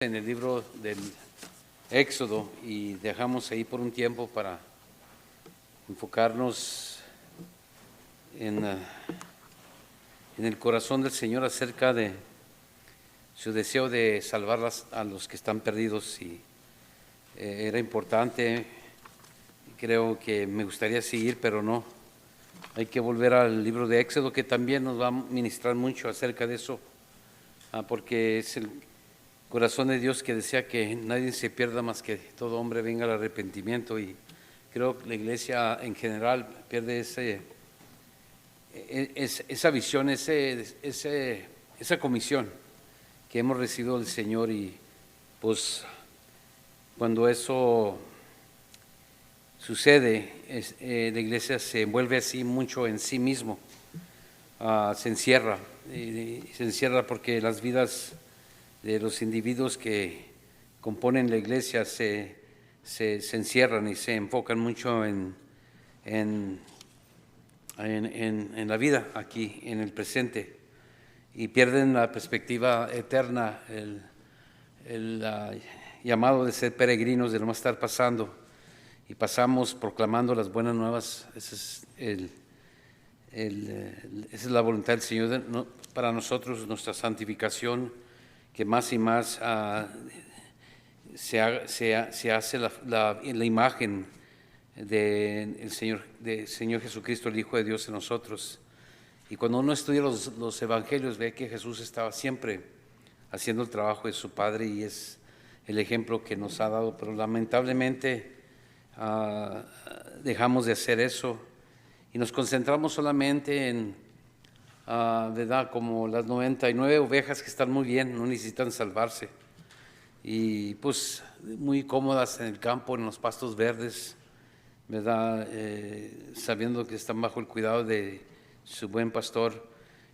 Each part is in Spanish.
En el libro del Éxodo y dejamos ahí por un tiempo para enfocarnos en el corazón del Señor acerca de su deseo de salvar a los que están perdidos. Y era importante, creo que me gustaría seguir, pero no. Hay que volver al libro de Éxodo, que también nos va a ministrar mucho acerca de eso, porque es el corazón de Dios que desea que nadie se pierda, más que todo hombre venga al arrepentimiento. Y creo que la iglesia en general pierde esa visión, esa comisión que hemos recibido del Señor. Y pues cuando eso sucede, la iglesia se envuelve así mucho en sí mismo, se encierra, y se encierra porque las vidas de los individuos que componen la iglesia se encierran y se enfocan mucho en la vida aquí, en el presente, y pierden la perspectiva eterna, el llamado de ser peregrinos, de no estar pasando, y pasamos proclamando las buenas nuevas. Esa es la voluntad del Señor para nosotros, nuestra santificación, que más y más se hace la imagen del Señor Jesucristo, el Hijo de Dios, en nosotros. Y cuando uno estudia los evangelios, ve que Jesús estaba siempre haciendo el trabajo de su Padre, y es el ejemplo que nos ha dado. Pero lamentablemente dejamos de hacer eso y nos concentramos solamente en ¿verdad? Como las 99 ovejas que están muy bien, no necesitan salvarse, y pues muy cómodas en el campo, en los pastos verdes, ¿verdad? Sabiendo que están bajo el cuidado de su buen pastor,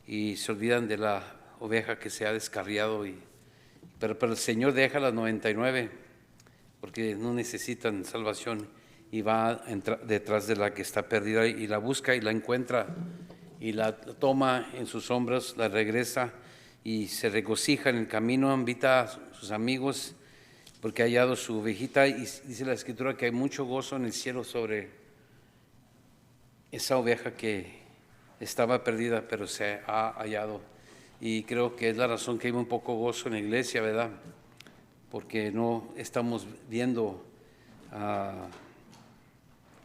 y se olvidan de la oveja que se ha descarriado. Pero el Señor deja las 99 porque no necesitan salvación, y va detrás de la que está perdida, y la busca y la encuentra, y la toma en sus hombros, la regresa y se regocija en el camino, invita a sus amigos porque ha hallado su ovejita. Y dice la Escritura que hay mucho gozo en el cielo sobre esa oveja que estaba perdida, pero se ha hallado. Y creo que es la razón que hay un poco gozo en la iglesia, ¿verdad? Porque no estamos viendo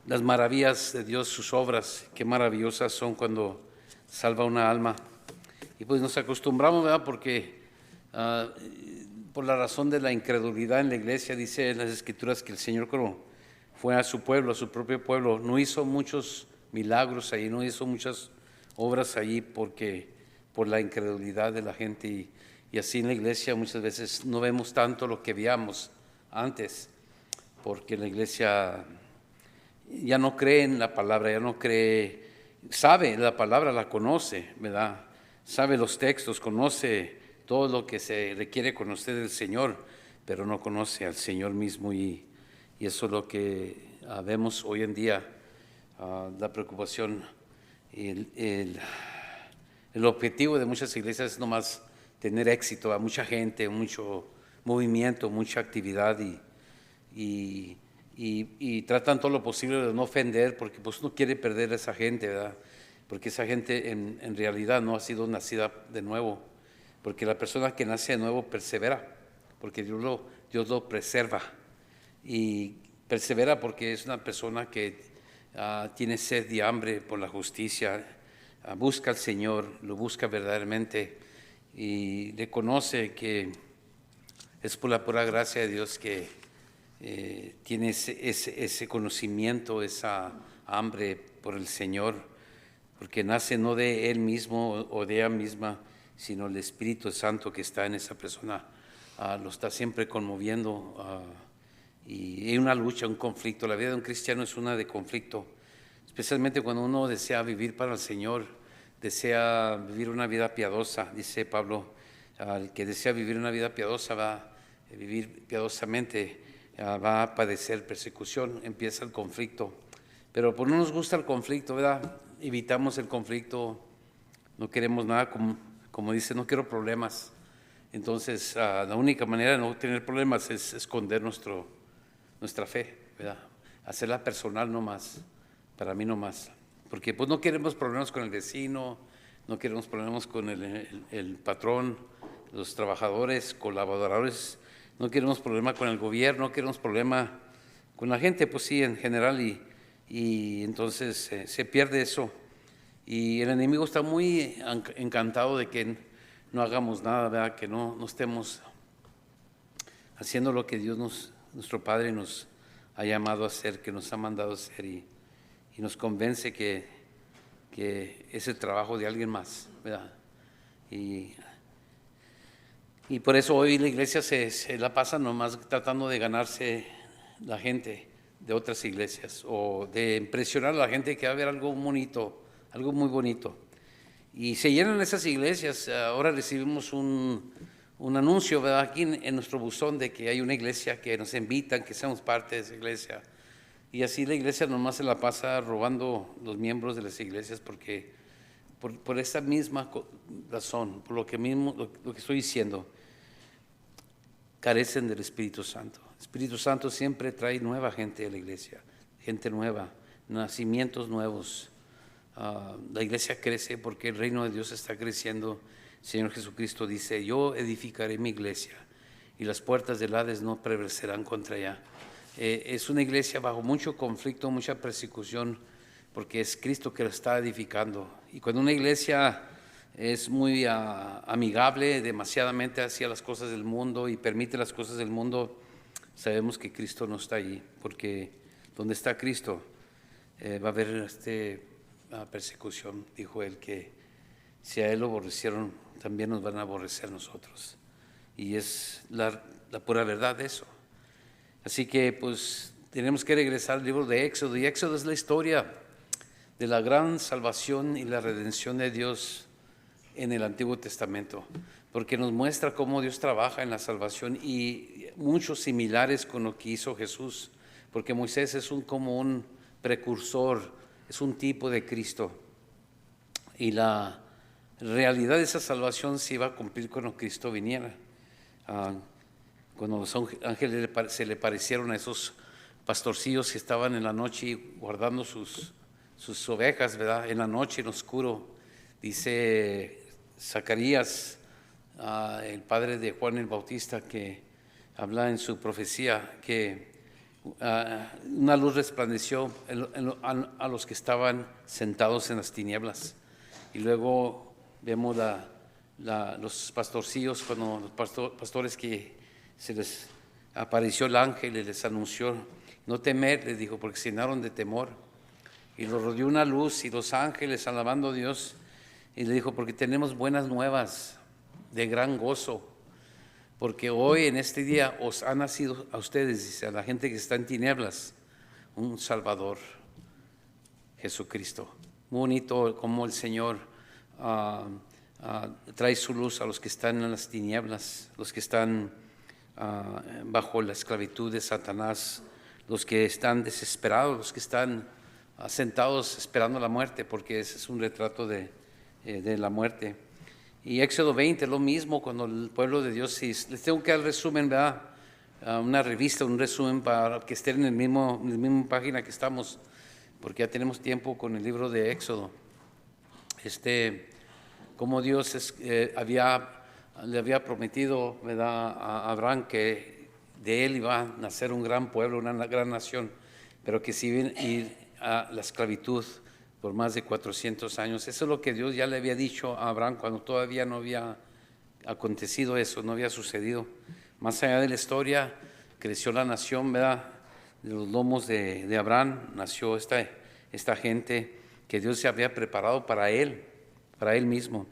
las maravillas de Dios, sus obras, qué maravillosas son cuando salva una alma. Y pues nos acostumbramos, ¿verdad? Porque por la razón de la incredulidad en la iglesia, dice en las Escrituras que el Señor, cuando fue a su pueblo, a su propio pueblo, no hizo muchos milagros allí, no hizo muchas obras allí por la incredulidad de la gente. Y así en la iglesia muchas veces no vemos tanto lo que veíamos antes, porque la iglesia ya no cree en la palabra, ya no cree, sabe la palabra, la conoce, ¿verdad? Sabe los textos, conoce todo lo que se requiere conocer del Señor, pero no conoce al Señor mismo. Y eso es lo que vemos hoy en día, la preocupación. El objetivo de muchas iglesias es nomás tener éxito, a mucha gente, mucho movimiento, mucha actividad, y tratan todo lo posible de no ofender, porque pues no quiere perder a esa gente, ¿verdad? Porque esa gente en realidad no ha sido nacida de nuevo, porque la persona que nace de nuevo persevera, porque Dios lo preserva, y persevera porque es una persona que tiene sed y hambre por la justicia, busca al Señor, lo busca verdaderamente, y reconoce que es por la pura gracia de Dios que tiene ese conocimiento, esa hambre por el Señor, porque nace no de él mismo o de ella misma, sino el Espíritu Santo que está en esa persona, lo está siempre conmoviendo, y hay una lucha, un conflicto. La vida de un cristiano es una de conflicto, especialmente cuando uno desea vivir para el Señor, desea vivir una vida piadosa. Dice Pablo, el que desea vivir una vida piadosa va a vivir piadosamente, va a padecer persecución. Empieza el conflicto, pero pues no nos gusta el conflicto, ¿verdad? Evitamos el conflicto, no queremos nada, como dice, no quiero problemas. Entonces, la única manera de no tener problemas es esconder nuestra fe, ¿verdad? Hacerla personal nomás, para mí nomás. Porque pues no queremos problemas con el vecino, no queremos problemas con el patrón, los trabajadores, colaboradores, no queremos problema con el gobierno, no queremos problema con la gente, pues sí, en general, y entonces se pierde eso. Y el enemigo está muy encantado de que no hagamos nada, ¿verdad? Que no estemos haciendo lo que Dios nuestro Padre nos ha llamado a hacer, que nos ha mandado a hacer, y nos convence que es el trabajo de alguien más, ¿verdad? Y por eso hoy la iglesia se la pasa nomás tratando de ganarse la gente de otras iglesias o de impresionar a la gente que va a ver algo bonito, algo muy bonito. Y se llenan esas iglesias. Ahora recibimos un anuncio, ¿verdad?, aquí en nuestro buzón de que hay una iglesia que nos invitan, que seamos parte de esa iglesia. Y así la iglesia nomás se la pasa robando los miembros de las iglesias porque por esta misma razón, por lo que estoy diciendo, carecen del Espíritu Santo. El Espíritu Santo siempre trae nueva gente a la iglesia, gente nueva, nacimientos nuevos. La iglesia crece porque el reino de Dios está creciendo. El Señor Jesucristo dice: yo edificaré mi iglesia y las puertas del Hades no prevalecerán contra ella. Es una iglesia bajo mucho conflicto, mucha persecución, porque es Cristo que la está edificando. Y cuando una iglesia es muy amigable demasiadamente hacia las cosas del mundo y permite las cosas del mundo, sabemos que Cristo no está allí, porque donde está Cristo va a haber persecución. Dijo él que si a él lo aborrecieron, también nos van a aborrecer nosotros. Y es la pura verdad de eso. Así que pues tenemos que regresar al libro de Éxodo, y Éxodo es la historia de la gran salvación y la redención de Dios en el Antiguo Testamento, porque nos muestra cómo Dios trabaja en la salvación, y muchos similares con lo que hizo Jesús, porque Moisés es como un precursor, es un tipo de Cristo, y la realidad de esa salvación se iba a cumplir cuando Cristo viniera. Cuando los ángeles se le parecieron a esos pastorcillos que estaban en la noche guardando sus ovejas, ¿verdad?, en la noche, en oscuro. Dice Zacarías, el padre de Juan el Bautista, que habla en su profecía que una luz resplandeció a los que estaban sentados en las tinieblas. Y luego vemos los pastorcillos, cuando los pastores que se les apareció el ángel y les anunció: no temer, les dijo, porque se llenaron de temor. Y los rodeó una luz y los ángeles alabando a Dios. Y le dijo: porque tenemos buenas nuevas de gran gozo, porque hoy en este día os ha nacido a ustedes, dice, a la gente que está en tinieblas, un Salvador, Jesucristo. Muy bonito como el Señor trae su luz a los que están en las tinieblas, los que están bajo la esclavitud de Satanás, los que están desesperados, los que están sentados esperando la muerte, porque ese es un retrato de la muerte. Y Éxodo 20 es lo mismo, cuando el pueblo de Dios, les tengo que dar resumen, ¿verdad? Una revista, un resumen para que estén en la misma página que estamos, porque ya tenemos tiempo con el libro de Éxodo. Como Dios le había prometido, ¿verdad?, a Abraham que de él iba a nacer un gran pueblo, una gran nación, pero que si iba a ir a la esclavitud por más de 400 años. Eso es lo que Dios ya le había dicho a Abraham cuando todavía no había acontecido eso, no había sucedido. Más allá de la historia, creció la nación, ¿verdad?, de los lomos de Abraham, nació esta gente que Dios se había preparado para él mismo.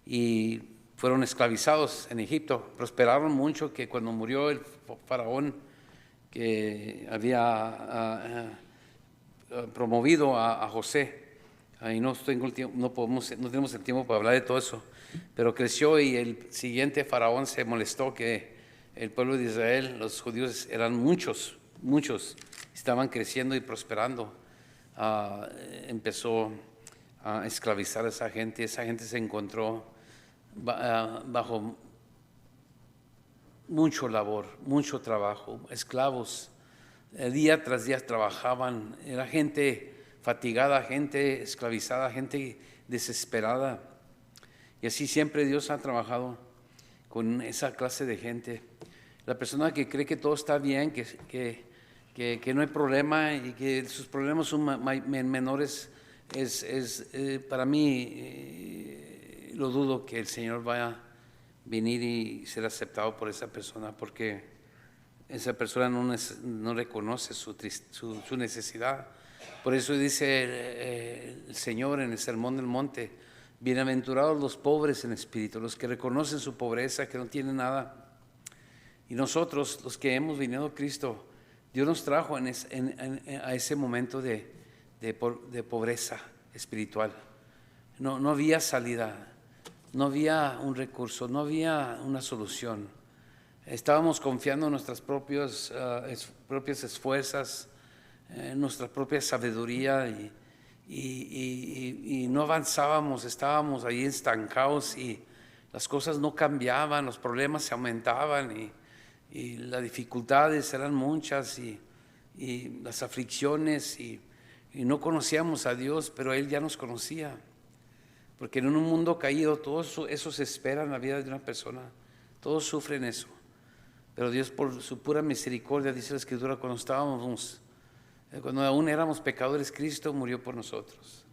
Y fueron esclavizados en Egipto, prosperaron mucho, que cuando murió el faraón que había promovido a José, ahí no tenemos el tiempo para hablar de todo eso, pero creció, y el siguiente faraón se molestó que el pueblo de Israel, los judíos, eran muchos, estaban creciendo y prosperando. Empezó a esclavizar a esa gente se encontró bajo mucho labor, mucho trabajo, esclavos. Día tras día trabajaban, era gente fatigada, gente esclavizada, gente desesperada. Y así siempre Dios ha trabajado con esa clase de gente. La persona que cree que todo está bien, que no hay problema y que sus problemas son menores, para mí lo dudo que el Señor vaya a venir y ser aceptado por esa persona, porque esa persona no reconoce su necesidad. Por eso dice el Señor en el Sermón del Monte: bienaventurados los pobres en espíritu, los que reconocen su pobreza, que no tienen nada. Y nosotros, los que hemos venido a Cristo, Dios nos trajo a ese momento de pobreza espiritual. No había salida, no había un recurso, no había una solución. Estábamos confiando en nuestras propias esfuerzos, en nuestra propia sabiduría y no avanzábamos, estábamos ahí estancados y las cosas no cambiaban, los problemas se aumentaban y las dificultades eran muchas y las aflicciones y no conocíamos a Dios, pero Él ya nos conocía, porque en un mundo caído todo eso se espera en la vida de una persona, todos sufren eso, pero Dios por su pura misericordia, dice la Escritura, cuando aún éramos pecadores, Cristo murió por nosotros.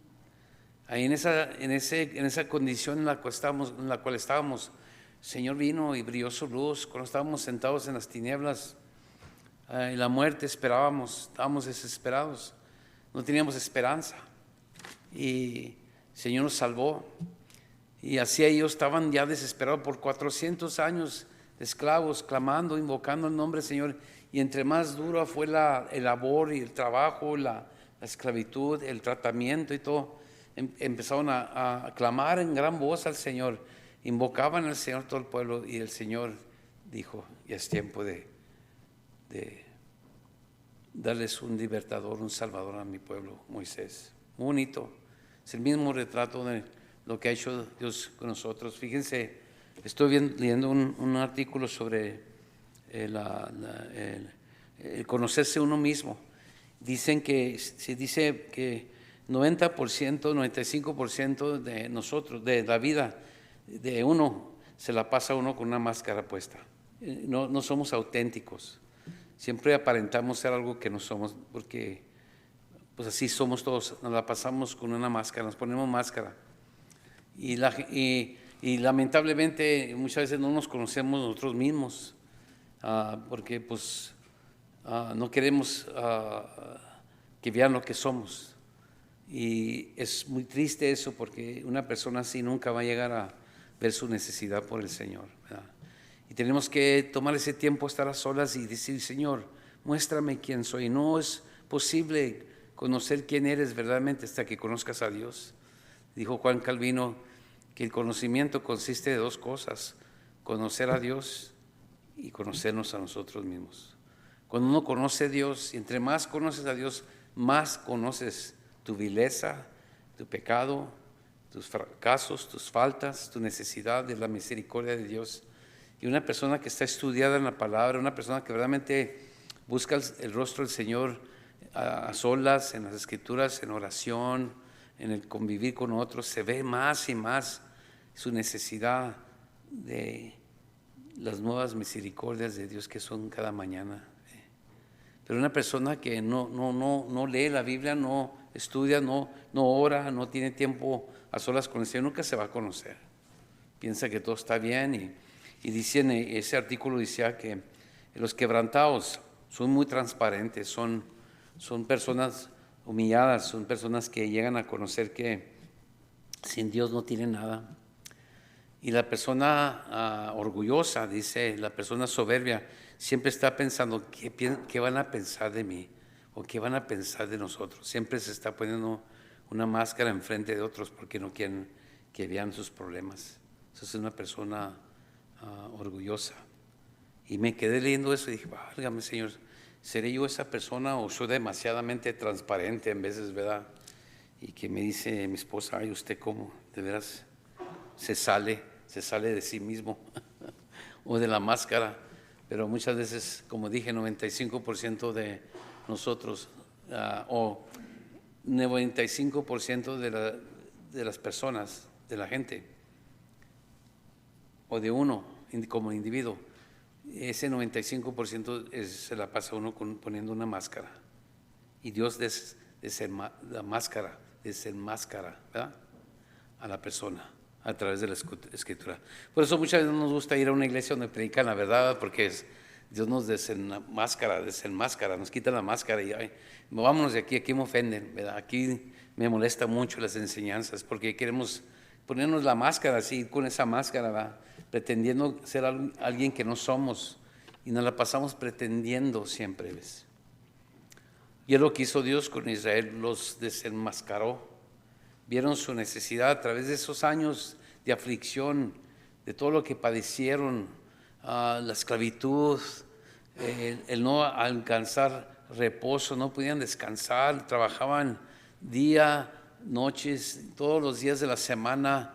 Ahí en esa condición en la cual estábamos, el Señor vino y brilló su luz. Cuando estábamos sentados en las tinieblas, en la muerte estábamos desesperados, no teníamos esperanza. Y el Señor nos salvó. Y así ellos estaban ya desesperados por 400 años de esclavos, clamando, invocando el nombre del Señor. Y entre más duro fue el labor y el trabajo, la esclavitud, el tratamiento y todo, empezaron a clamar en gran voz al Señor. Invocaban al Señor todo el pueblo y el Señor dijo: ya es tiempo de darles un libertador, un salvador a mi pueblo, Moisés. Muy bonito, es el mismo retrato de lo que ha hecho Dios con nosotros. Fíjense, estoy leyendo un artículo sobre el conocerse uno mismo. Se dice que 90%, 95% de nosotros, de la vida de uno, se la pasa uno con una máscara puesta. No somos auténticos. Siempre aparentamos ser algo que no somos, porque pues así somos todos. Nos la pasamos con una máscara, nos ponemos máscara. Y lamentablemente muchas veces no nos conocemos nosotros mismos, porque pues no queremos que vean lo que somos. Y es muy triste eso, porque una persona así nunca va a llegar a ver su necesidad por el Señor, ¿verdad? Y tenemos que tomar ese tiempo, estar a solas y decir: Señor, muéstrame quién soy. No es posible conocer quién eres verdaderamente hasta que conozcas a Dios. Dijo Juan Calvino que el conocimiento consiste de dos cosas: conocer a Dios y conocernos a nosotros mismos. Cuando uno conoce a Dios, y entre más conoces a Dios, más conoces tu vileza, tu pecado, tus fracasos, tus faltas, tu necesidad de la misericordia de Dios. Y una persona que está estudiada en la palabra, una persona que realmente busca el rostro del Señor a solas, en las Escrituras, en oración, en el convivir con otros, se ve más y más su necesidad de las nuevas misericordias de Dios que son cada mañana. Pero una persona que no lee la Biblia, no estudia, no ora, no tiene tiempo a solas con el Señor, nunca se va a conocer. Piensa que todo está bien y dice en ese artículo decía que los quebrantados son muy transparentes, son personas humilladas, son personas que llegan a conocer que sin Dios no tienen nada. Y la persona orgullosa, dice, la persona soberbia, siempre está pensando: ¿qué van a pensar de mí? ¿O qué van a pensar de nosotros? Siempre se está poniendo una máscara enfrente de otros porque no quieren que vean sus problemas. Esa es una persona orgullosa. Y me quedé leyendo eso y dije: válgame, Señor, ¿seré yo esa persona o soy demasiadamente transparente en veces, verdad? Y que me dice mi esposa: ay, ¿usted cómo? De veras se sale de sí mismo o de la máscara, pero muchas veces, como dije, 95% de nosotros, o 95% de las personas, de la gente, o de uno como individuo, ese 95% se la pasa uno poniendo una máscara. Y Dios desenmascara, ¿verdad?, a la persona a través de la Escritura. Por eso muchas veces nos gusta ir a una iglesia donde predican la verdad, porque Dios nos desenmascara, nos quita la máscara y ay, vámonos de aquí, aquí me ofenden, ¿verdad? Aquí me molesta mucho las enseñanzas, porque queremos ponernos la máscara, así, con esa máscara, ¿verdad?, pretendiendo ser alguien que no somos, y nos la pasamos pretendiendo siempre, ¿ves? Y es lo que hizo Dios con Israel, los desenmascaró. Vieron su necesidad a través de esos años de aflicción, de todo lo que padecieron, la esclavitud, el no alcanzar reposo, no podían descansar, trabajaban día, noches, todos los días de la semana,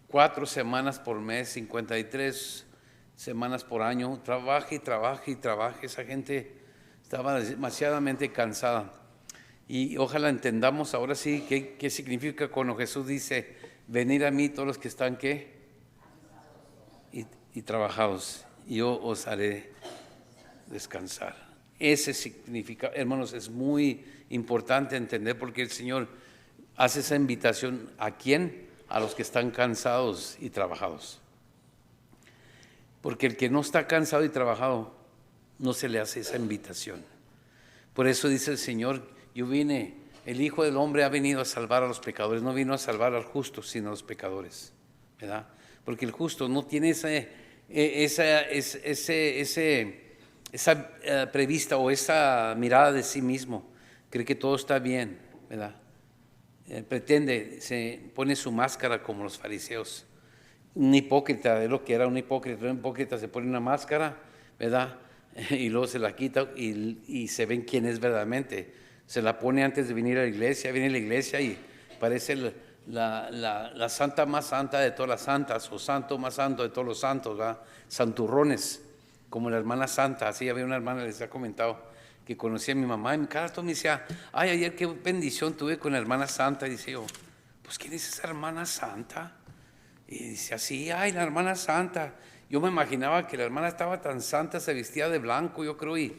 4 semanas por mes, 53 semanas por año, trabaja y trabaja y trabaja. Esa gente estaba demasiadamente cansada. Y ojalá entendamos ahora sí qué significa cuando Jesús dice: venid a mí todos los que están ¿qué? Y trabajados, y yo os haré descansar. Ese significa, hermanos, es muy importante entender, porque el Señor hace esa invitación. ¿A quién? A los que están cansados y trabajados. Porque el que no está cansado y trabajado, no se le hace esa invitación. Por eso dice el Señor: yo vine, el Hijo del Hombre ha venido a salvar a los pecadores. No vino a salvar al justo, sino a los pecadores, ¿verdad? Porque el justo no tiene esa prevista o esa mirada de sí mismo. Cree que todo está bien, ¿verdad? Pretende, se pone su máscara como los fariseos. Un hipócrita, es lo que era un hipócrita. Un hipócrita se pone una máscara, ¿verdad? Y luego se la quita y se ven quién es verdaderamente. Se la pone antes de venir a la iglesia, viene a la iglesia y parece la santa más santa de todas las santas, o santo más santo de todos los santos, ¿verdad? Santurrones, como la hermana santa. Así había una hermana, les ha comentado, que conocía a mi mamá, y cada rato me decía: ay, ayer qué bendición tuve con la hermana santa. Y dice yo: pues ¿quién es esa hermana santa? Y dice así: ay, la hermana santa. Yo me imaginaba que la hermana estaba tan santa, se vestía de blanco, yo creo, y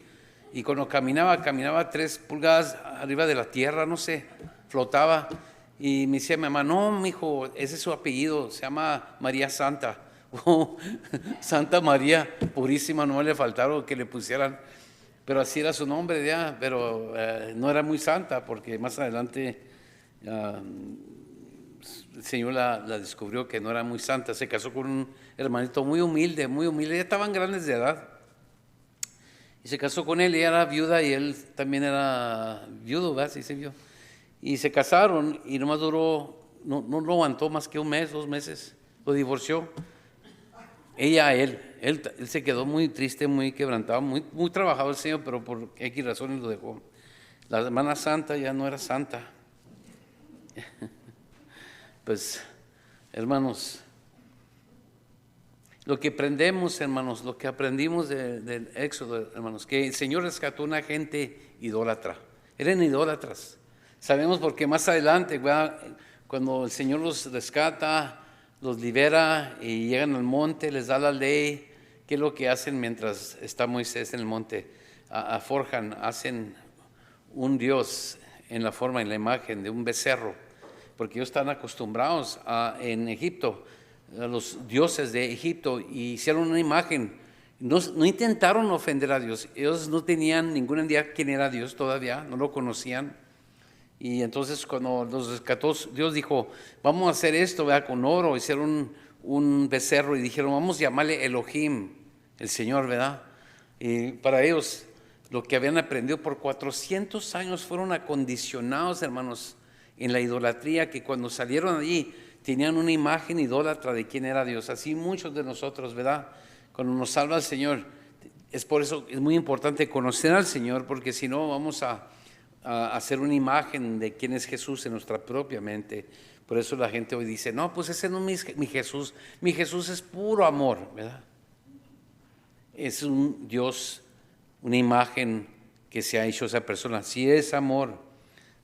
cuando caminaba 3 pulgadas arriba de la tierra, no sé, flotaba. Y me decía mi mamá: no, mijo, ese es su apellido, se llama María Santa. Oh, Santa María Purísima, no le faltaron que le pusieran, pero así era su nombre ya, pero no era muy santa, porque más adelante el Señor la descubrió que no era muy santa. Se casó con un hermanito muy humilde, ya estaban grandes de edad. Y se casó con él, ella era viuda y él también era viudo, ¿verdad? Sí, se vio. Y se casaron y nomás duró, no lo aguantó más que 1 mes, 2 meses, lo divorció. Ella a él se quedó muy triste, muy quebrantado, muy trabajado el Señor, pero por X razones lo dejó. La hermana santa ya no era santa. Pues, hermanos, lo que aprendemos, hermanos, lo que aprendimos del Éxodo, hermanos, que el Señor rescató a una gente idólatra. Eran idólatras. Sabemos porque más adelante, ¿verdad?, cuando el Señor los rescata, los libera y llegan al monte, les da la ley. ¿Qué es lo que hacen mientras está Moisés en el monte? Forjan, hacen un Dios en la forma, en la imagen de un becerro, porque ellos están acostumbrados en Egipto, a los dioses de Egipto, y hicieron una imagen. No intentaron ofender a Dios. Ellos no tenían ninguna idea quién era Dios todavía, no lo conocían. Y entonces cuando los rescató, Dios dijo: vamos a hacer esto, ¿verdad?, con oro. Hicieron un becerro y dijeron: vamos a llamarle Elohim, el Señor, ¿verdad? Y para ellos, lo que habían aprendido por 400 años, fueron acondicionados, hermanos, en la idolatría, que cuando salieron allí tenían una imagen idólatra de quién era Dios. Así muchos de nosotros, ¿verdad? Cuando nos salva el Señor, es por eso es muy importante conocer al Señor, porque si no vamos a hacer una imagen de quién es Jesús en nuestra propia mente. Por eso la gente hoy dice: no, pues ese no es mi Jesús es puro amor, ¿verdad? es un Dios, una imagen que se ha hecho esa persona. Sí es amor,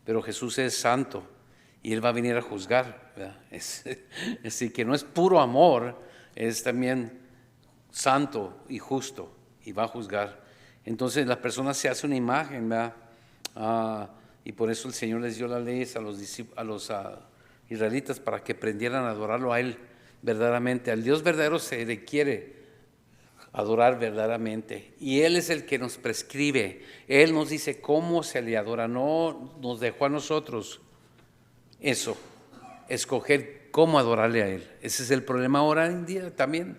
pero Jesús es santo y Él va a venir a juzgar, ¿verdad? Es decir, que no es puro amor, es también santo y justo y va a juzgar. Entonces la persona se hace una imagen, ¿verdad? Y por eso el Señor les dio las leyes a los israelitas para que aprendieran a adorarlo a Él verdaderamente. Al Dios verdadero se le quiere adorar verdaderamente, y Él es el que nos prescribe. Él nos dice cómo se le adora, no nos dejó a nosotros eso, escoger cómo adorarle a Él. Ese es el problema ahora en día también,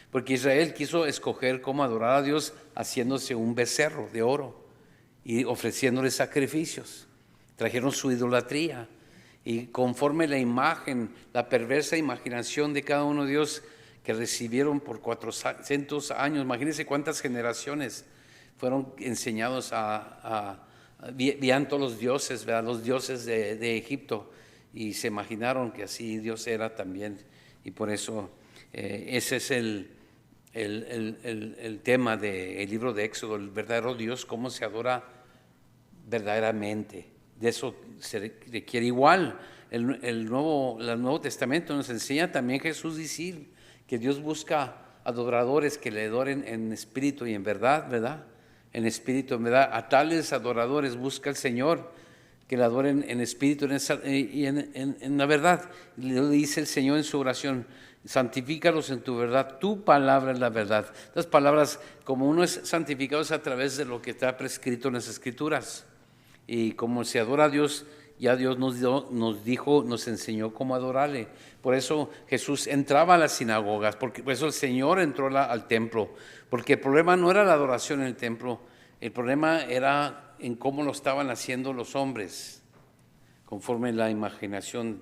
porque Israel quiso escoger cómo adorar a Dios haciéndose un becerro de oro y ofreciéndole sacrificios. Trajeron su idolatría, y conforme la imagen, la perversa imaginación de cada uno de Dios que recibieron por 400 años, imagínense cuántas generaciones fueron enseñados veían todos los dioses, ¿verdad? Los dioses de Egipto, y se imaginaron que así Dios era también, y por eso ese es el tema del libro de Éxodo, el verdadero Dios, cómo se adora verdaderamente. De eso se requiere. Igual el Nuevo Testamento nos enseña también Jesús decir que Dios busca adoradores que le adoren en espíritu y en verdad, ¿verdad? En espíritu, en verdad. A tales adoradores busca el Señor que le adoren en espíritu y en la verdad. Le dice el Señor en su oración: santifícalos en tu verdad, tu palabra es la verdad. Las palabras, como uno es santificado, es a través de lo que está prescrito en las Escrituras. Y como se adora a Dios, ya Dios nos enseñó cómo adorarle. Por eso Jesús entraba a las sinagogas, por eso el Señor entró al templo, porque el problema no era la adoración en el templo, el problema era en cómo lo estaban haciendo los hombres, conforme a la imaginación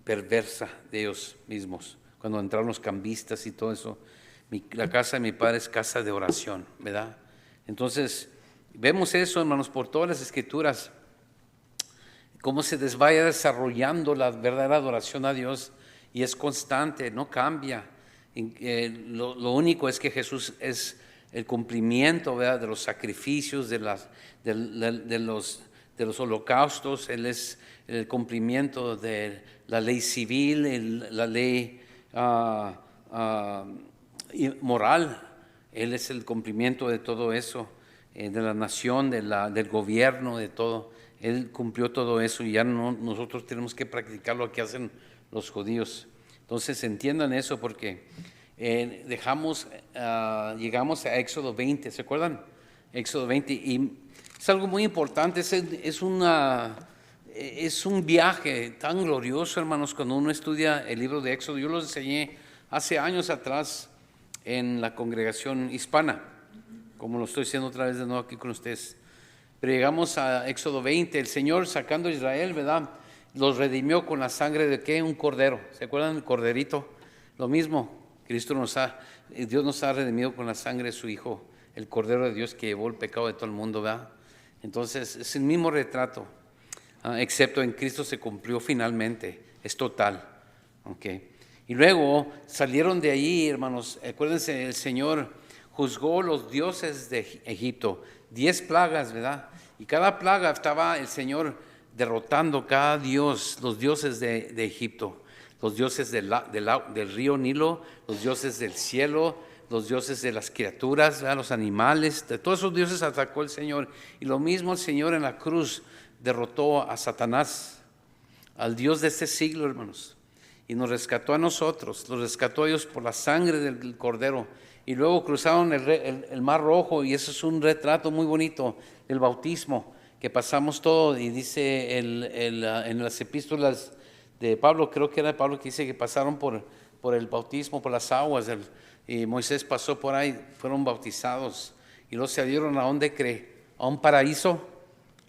perversa de ellos mismos. Cuando entraron los cambistas y todo eso, la casa de mi padre es casa de oración, ¿verdad? Entonces, vemos eso, hermanos, por todas las Escrituras, cómo se vaya desarrollando la verdadera adoración a Dios, y es constante, no cambia. Lo único es que Jesús es el cumplimiento, ¿verdad?, de los sacrificios, de los holocaustos. Él es el cumplimiento de la ley civil, la ley moral. Él es el cumplimiento de todo eso, de la nación, del gobierno, de todo. Él cumplió todo eso, y ya nosotros tenemos que practicar lo que hacen los judíos. Entonces entiendan eso, porque llegamos a Éxodo 20, ¿se acuerdan? Éxodo 20, y es algo muy importante, es un viaje tan glorioso, hermanos, cuando uno estudia el libro de Éxodo. Yo lo enseñé hace años atrás en la congregación hispana, como lo estoy haciendo otra vez de nuevo aquí con ustedes. Pero llegamos a Éxodo 20, el Señor sacando a Israel, ¿verdad?, los redimió con la sangre de ¿qué? Un cordero. ¿Se acuerdan del corderito? Lo mismo, Dios nos ha redimido con la sangre de su Hijo, el Cordero de Dios que llevó el pecado de todo el mundo, ¿verdad? Entonces es el mismo retrato, excepto en Cristo se cumplió finalmente, es total. Okay. Y luego salieron de allí, hermanos, acuérdense, el Señor juzgó los dioses de Egipto, 10 plagas, ¿verdad? Y cada plaga estaba el Señor derrotando cada dios, los dioses de Egipto, los dioses del río Nilo, los dioses del cielo, los dioses de las criaturas, ¿verdad?, los animales, de todos esos dioses atacó el Señor. Y lo mismo el Señor en la cruz derrotó a Satanás, al Dios de este siglo, hermanos, y nos rescató a nosotros, los rescató a ellos por la sangre del Cordero. Y luego cruzaron el Mar Rojo, y eso es un retrato muy bonito del bautismo, que pasamos todo. Y dice en las epístolas de Pablo, creo que era Pablo que dice que pasaron por el bautismo, por las aguas, y Moisés pasó por ahí, fueron bautizados, y luego se dieron ¿a dónde cree? ¿A un paraíso?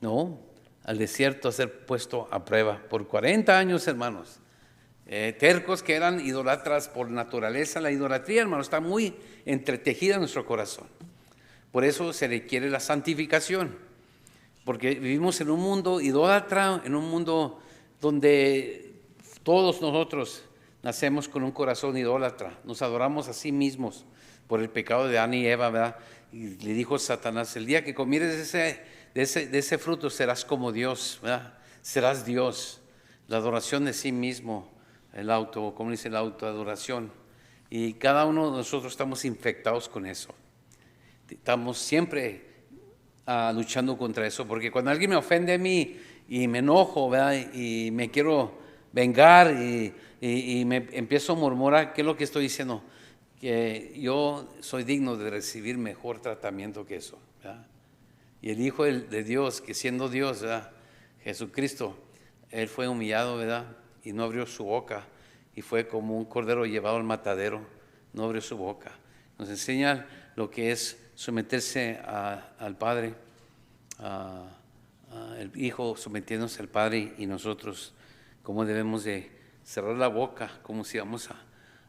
No, al desierto, a ser puesto a prueba por 40 años, hermanos. Tercos que eran idólatras por naturaleza. La idolatría, hermano, está muy entretejida en nuestro corazón. Por eso se requiere la santificación, porque vivimos en un mundo idólatra, en un mundo donde todos nosotros nacemos con un corazón idólatra, nos adoramos a sí mismos. por el pecado de Adán y Eva, ¿verdad? Y le dijo Satanás, el día que comieres de ese fruto serás como Dios, ¿verdad? Serás Dios. La adoración de sí mismo, como dice, la autoadoración. Y cada uno de nosotros estamos infectados con eso. Estamos siempre luchando contra eso, porque cuando alguien me ofende a mí y me enojo, ¿verdad? Y me quiero vengar y me empiezo a murmurar, ¿qué es lo que estoy diciendo? Que yo soy digno de recibir mejor tratamiento que eso, ¿verdad? Y el Hijo de Dios, que siendo Dios, ¿verdad? Jesucristo, Él fue humillado, ¿verdad? Y no abrió su boca, y fue como un cordero llevado al matadero, no abrió su boca. Nos enseña lo que es someterse al Padre, el Hijo sometiéndose al Padre, y nosotros cómo debemos de cerrar la boca, como si vamos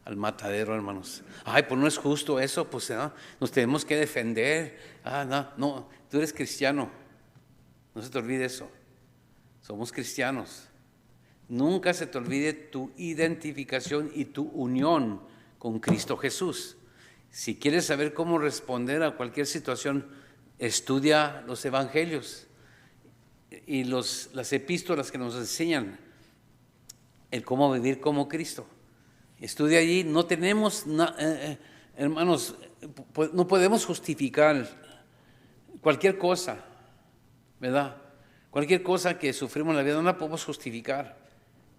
al matadero, hermanos. Ay, pues no es justo eso, pues ¿no? Nos tenemos que defender. No, tú eres cristiano, no se te olvide eso. Somos cristianos. Nunca se te olvide tu identificación y tu unión con Cristo Jesús. Si quieres saber cómo responder a cualquier situación, estudia los evangelios y las epístolas que nos enseñan el cómo vivir como Cristo. Estudia allí. No tenemos, hermanos, no podemos justificar cualquier cosa, ¿verdad? Cualquier cosa que sufrimos en la vida no la podemos justificar.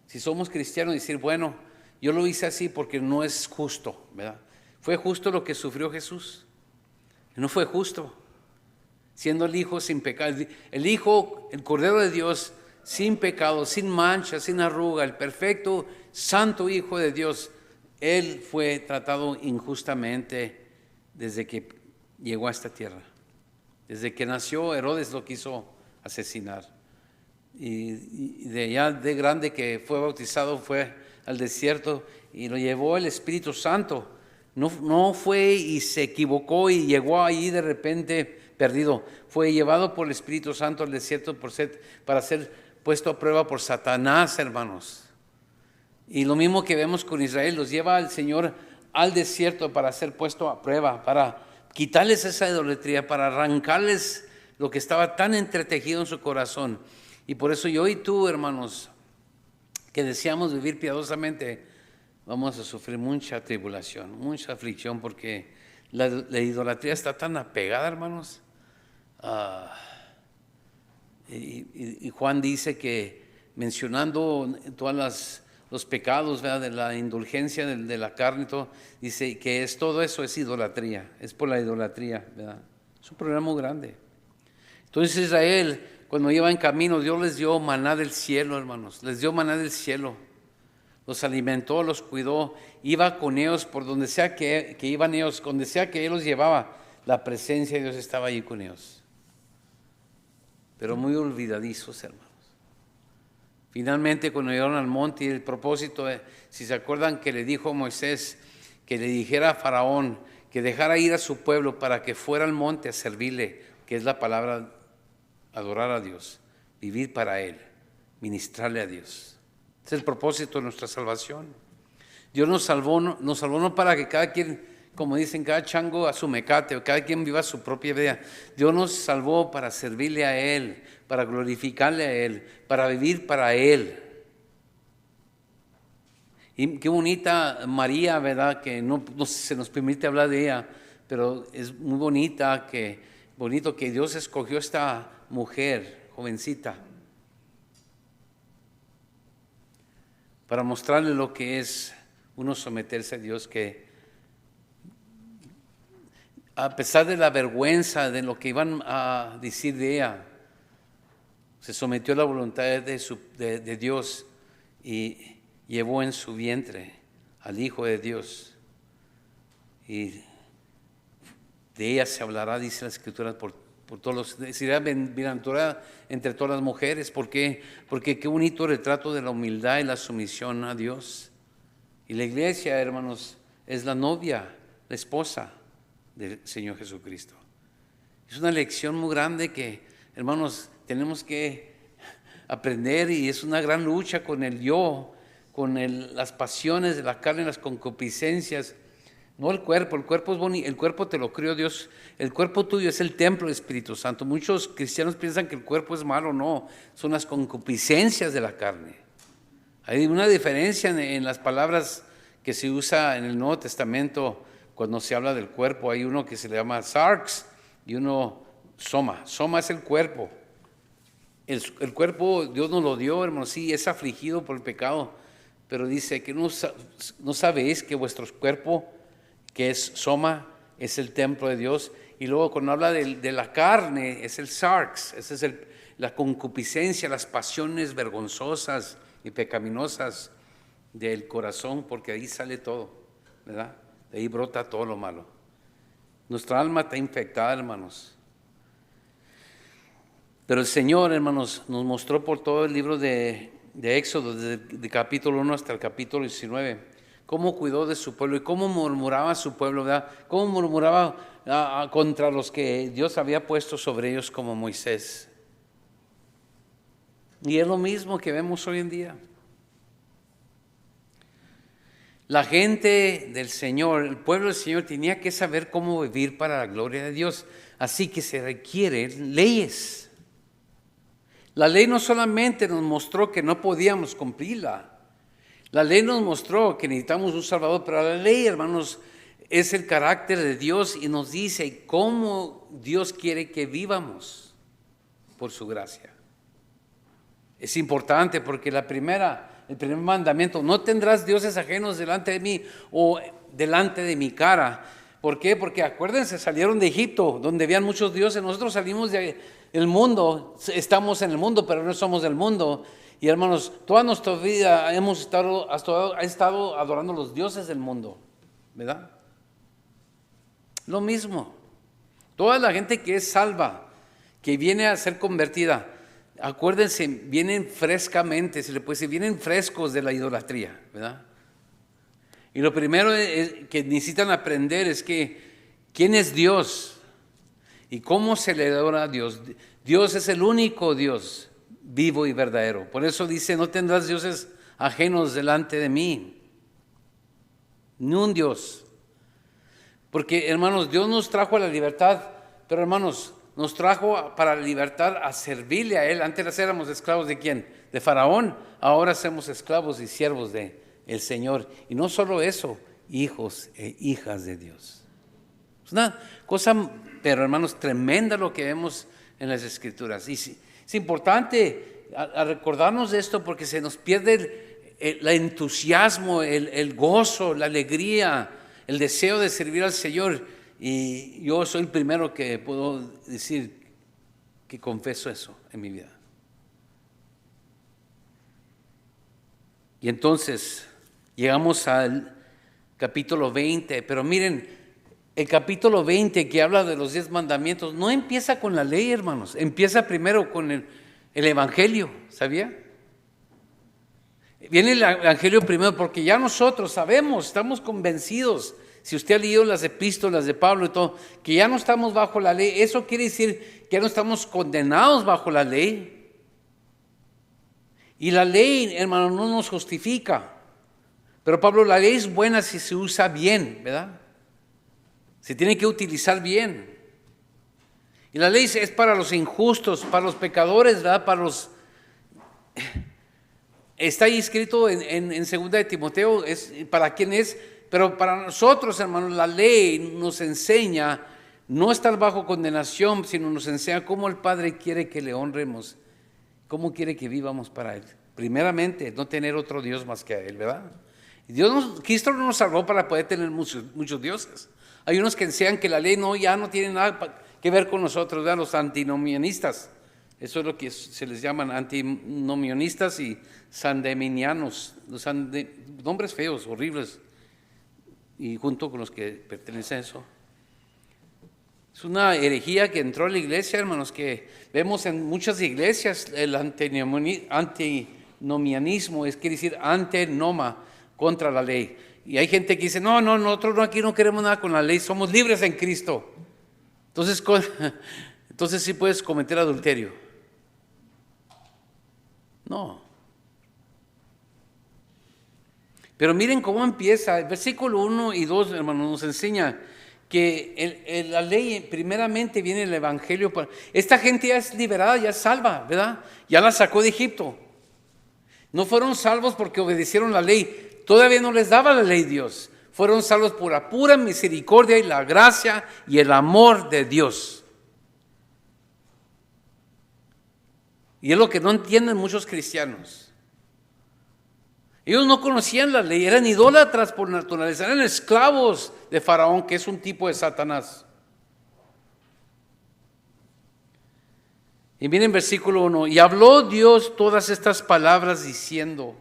Si somos cristianos, decir, bueno, yo lo hice así porque no es justo, ¿verdad? ¿Fue justo lo que sufrió Jesús? No fue justo. Siendo el Hijo sin pecado, el Hijo, el Cordero de Dios, sin pecado, sin mancha, sin arruga, el perfecto, santo Hijo de Dios, Él fue tratado injustamente desde que llegó a esta tierra. Desde que nació, Herodes lo quiso asesinar. Y de ya de grande que fue bautizado, fue al desierto y lo llevó el Espíritu Santo. No fue y se equivocó y llegó ahí de repente perdido. Fue llevado por el Espíritu Santo al desierto para ser puesto a prueba por Satanás, hermanos. Y lo mismo que vemos con Israel, los lleva el Señor al desierto para ser puesto a prueba, para quitarles esa idolatría, para arrancarles lo que estaba tan entretejido en su corazón. Y por eso yo y tú, hermanos, que deseamos vivir piadosamente, vamos a sufrir mucha tribulación, mucha aflicción, porque la idolatría está tan apegada, hermanos. Y Juan dice que, mencionando todos los pecados, ¿verdad?, de la indulgencia de la carne y todo, dice que todo eso es idolatría, es por la idolatría, ¿verdad? Es un problema muy grande. Entonces Israel, cuando iba en camino, Dios les dio maná del cielo, hermanos, les dio maná del cielo. Los alimentó, los cuidó, iba con ellos por donde sea que iban ellos, donde sea que Él los llevaba, la presencia de Dios estaba allí con ellos. Pero muy olvidadizos, hermanos. Finalmente, cuando llegaron al monte, y el propósito, si se acuerdan que le dijo a Moisés, que le dijera a Faraón, que dejara ir a su pueblo para que fuera al monte a servirle, que es la palabra adorar a Dios, vivir para Él, ministrarle a Dios. Es el propósito de nuestra salvación. Dios nos salvó no para que cada quien, como dicen, cada chango a su mecate, o cada quien viva su propia vida. Dios nos salvó para servirle a Él, para glorificarle a Él, para vivir para Él. Y qué bonita María, ¿verdad? Que no se nos permite hablar de ella, pero es muy bonito que Dios escogió esta mujer, jovencita, para mostrarle lo que es uno someterse a Dios, que a pesar de la vergüenza de lo que iban a decir de ella, se sometió a la voluntad de Dios y llevó en su vientre al Hijo de Dios. Y de ella se hablará, dice la Escritura, por todos los, será bienaventurada entre todas las mujeres. ¿Por qué? Porque qué bonito retrato de la humildad y la sumisión a Dios. Y la iglesia, hermanos, es la novia, la esposa del Señor Jesucristo. Es una lección muy grande que, hermanos, tenemos que aprender, y es una gran lucha con el yo, con las pasiones de la carne, las concupiscencias, No el cuerpo es bonito, el cuerpo te lo crió Dios, el cuerpo tuyo es el templo del Espíritu Santo. Muchos cristianos piensan que el cuerpo es malo, no, son las concupiscencias de la carne. Hay una diferencia en las palabras que se usa en el Nuevo Testamento cuando se habla del cuerpo. Hay uno que se le llama sarx y uno soma. Soma es el cuerpo. El cuerpo Dios nos lo dio, hermanos, sí, es afligido por el pecado, pero dice que no sabéis que vuestro cuerpo, que es soma, es el templo de Dios. Y luego cuando habla de la carne, es el sarx, esa es la concupiscencia, las pasiones vergonzosas y pecaminosas del corazón, porque ahí sale todo, ¿verdad? De ahí brota todo lo malo. Nuestra alma está infectada, hermanos. Pero el Señor, hermanos, nos mostró por todo el libro de Éxodo, desde capítulo 1 hasta el capítulo 19, cómo cuidó de su pueblo y cómo murmuraba su pueblo, ¿verdad? Cómo murmuraba contra los que Dios había puesto sobre ellos como Moisés. Y es lo mismo que vemos hoy en día. La gente del Señor, el pueblo del Señor tenía que saber cómo vivir para la gloria de Dios. Así que se requieren leyes. La ley no solamente nos mostró que no podíamos cumplirla. La ley nos mostró que necesitamos un Salvador, pero la ley, hermanos, es el carácter de Dios y nos dice cómo Dios quiere que vivamos por su gracia. Es importante porque el primer mandamiento, no tendrás dioses ajenos delante de mí o delante de mi cara. ¿Por qué? Porque acuérdense, salieron de Egipto, donde habían muchos dioses. Nosotros salimos del mundo, estamos en el mundo, pero no somos del mundo. Y hermanos, toda nuestra vida hemos estado adorando a los dioses del mundo, ¿verdad? Lo mismo. Toda la gente que es salva, que viene a ser convertida, acuérdense, vienen frescamente, se le puede decir, vienen frescos de la idolatría, ¿verdad? Y lo primero que necesitan aprender es que quién es Dios y cómo se le adora a Dios. Dios es el único Dios vivo y verdadero. Por eso dice, no tendrás dioses ajenos delante de mí. Ni un Dios. Porque, hermanos, Dios nos trajo a la libertad, pero, hermanos, nos trajo para la libertad a servirle a Él. Antes éramos esclavos ¿de quién? De Faraón. Ahora somos esclavos y siervos de el Señor. Y no solo eso, hijos e hijas de Dios. Es una cosa, pero hermanos, tremenda lo que vemos en las Escrituras. Y es importante a recordarnos de esto porque se nos pierde el entusiasmo, el gozo, la alegría, el deseo de servir al Señor. Y yo soy el primero que puedo decir que confieso eso en mi vida. Y entonces llegamos al capítulo 20, pero miren, el capítulo 20 que habla de los 10 mandamientos no empieza con la ley, hermanos, empieza primero con el Evangelio, ¿sabía? Viene el Evangelio primero porque ya nosotros sabemos, estamos convencidos, si usted ha leído las epístolas de Pablo y todo, que ya no estamos bajo la ley. Eso quiere decir que ya no estamos condenados bajo la ley. Y la ley, hermano, no nos justifica. Pero Pablo, la ley es buena si se usa bien, ¿verdad? Se tiene que utilizar bien. Y la ley es para los injustos, para los pecadores, ¿verdad? Está ahí escrito en 2 de Timoteo, es para quién es, pero para nosotros, hermanos, la ley nos enseña no estar bajo condenación, sino nos enseña cómo el Padre quiere que le honremos, cómo quiere que vivamos para Él. Primeramente, no tener otro Dios más que a Él, ¿verdad? Cristo no nos salvó para poder tener muchos dioses. Hay unos que enseñan que la ley ya no tiene nada que ver con nosotros, ¿verdad? Los antinomianistas. Eso es lo que se les llaman antinomianistas y sandeminianos. Nombres feos, horribles. Y junto con los que pertenecen a eso. Es una herejía que entró en la iglesia, hermanos, que vemos en muchas iglesias. El antinomianismo quiere decir antenoma, contra la ley. Y hay gente que dice, no, nosotros aquí no queremos nada con la ley, somos libres en Cristo. Entonces sí puedes cometer adulterio. No. Pero miren cómo empieza. El versículo 1 y 2, hermanos, nos enseña que la ley, primeramente viene el evangelio. Esta gente ya es liberada, ya es salva, ¿verdad? Ya la sacó de Egipto. No fueron salvos porque obedecieron la ley. Todavía no les daba la ley Dios. Fueron salvos por la pura misericordia y la gracia y el amor de Dios. Y es lo que no entienden muchos cristianos. Ellos no conocían la ley, eran idólatras por naturaleza, eran esclavos de Faraón, que es un tipo de Satanás. Y miren versículo 1, y habló Dios todas estas palabras diciendo,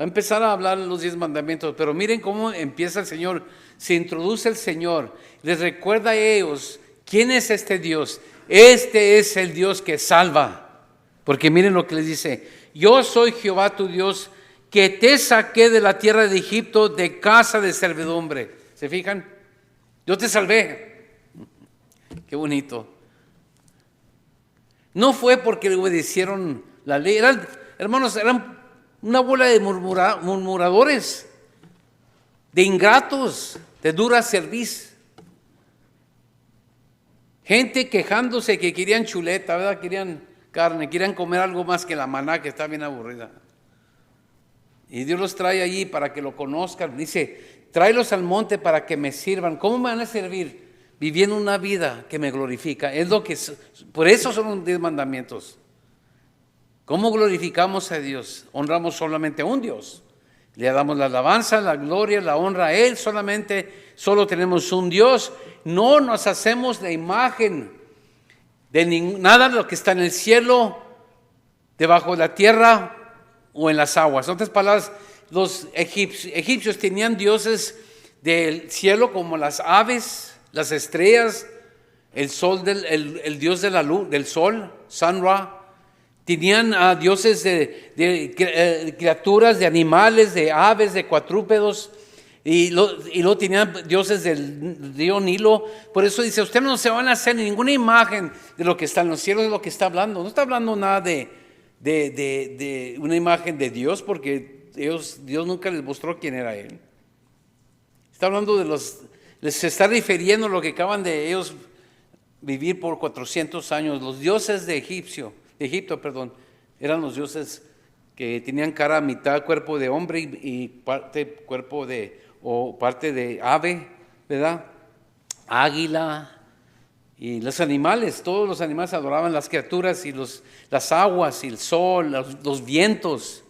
va a empezar a hablar los 10 mandamientos, pero miren cómo empieza el Señor, se introduce el Señor, les recuerda a ellos, ¿quién es este Dios? Este es el Dios que salva, porque miren lo que les dice, yo soy Jehová tu Dios, que te saqué de la tierra de Egipto, de casa de servidumbre. ¿Se fijan? Yo te salvé. Qué bonito. No fue porque le obedecieron la ley. Hermanos, eran una bola de murmuradores, de ingratos, de dura cerviz. Gente quejándose que querían chuleta, ¿verdad? Querían carne, querían comer algo más que la maná, que está bien aburrida. Y Dios los trae allí para que lo conozcan. Dice, tráelos al monte para que me sirvan. ¿Cómo me van a servir? Viviendo una vida que me glorifica. Es lo que, por eso son los 10 mandamientos. ¿Cómo glorificamos a Dios? Honramos solamente a un Dios. Le damos la alabanza, la gloria, la honra a Él solamente. Solo tenemos un Dios. No nos hacemos la imagen de nada de lo que está en el cielo, debajo de la tierra o en las aguas. En otras palabras, los egipcios tenían dioses del cielo como las aves, las estrellas, el sol, el dios de la luz, del sol, Sun Ra. Tenían dioses de criaturas, de animales, de aves, de cuadrúpedos. Y luego tenían dioses del río Nilo. Por eso dice, ustedes no se van a hacer ninguna imagen de lo que está en los cielos, de lo que está hablando. No está hablando nada de una imagen de Dios, porque Dios nunca les mostró quién era Él. Está hablando les está refiriendo a lo que acaban de ellos vivir por 400 años. Los dioses de Egipto, eran los dioses que tenían cara, mitad cuerpo de hombre y parte cuerpo parte de ave, ¿verdad? Águila. Y los animales, todos los animales adoraban las criaturas y las aguas y el sol, los vientos.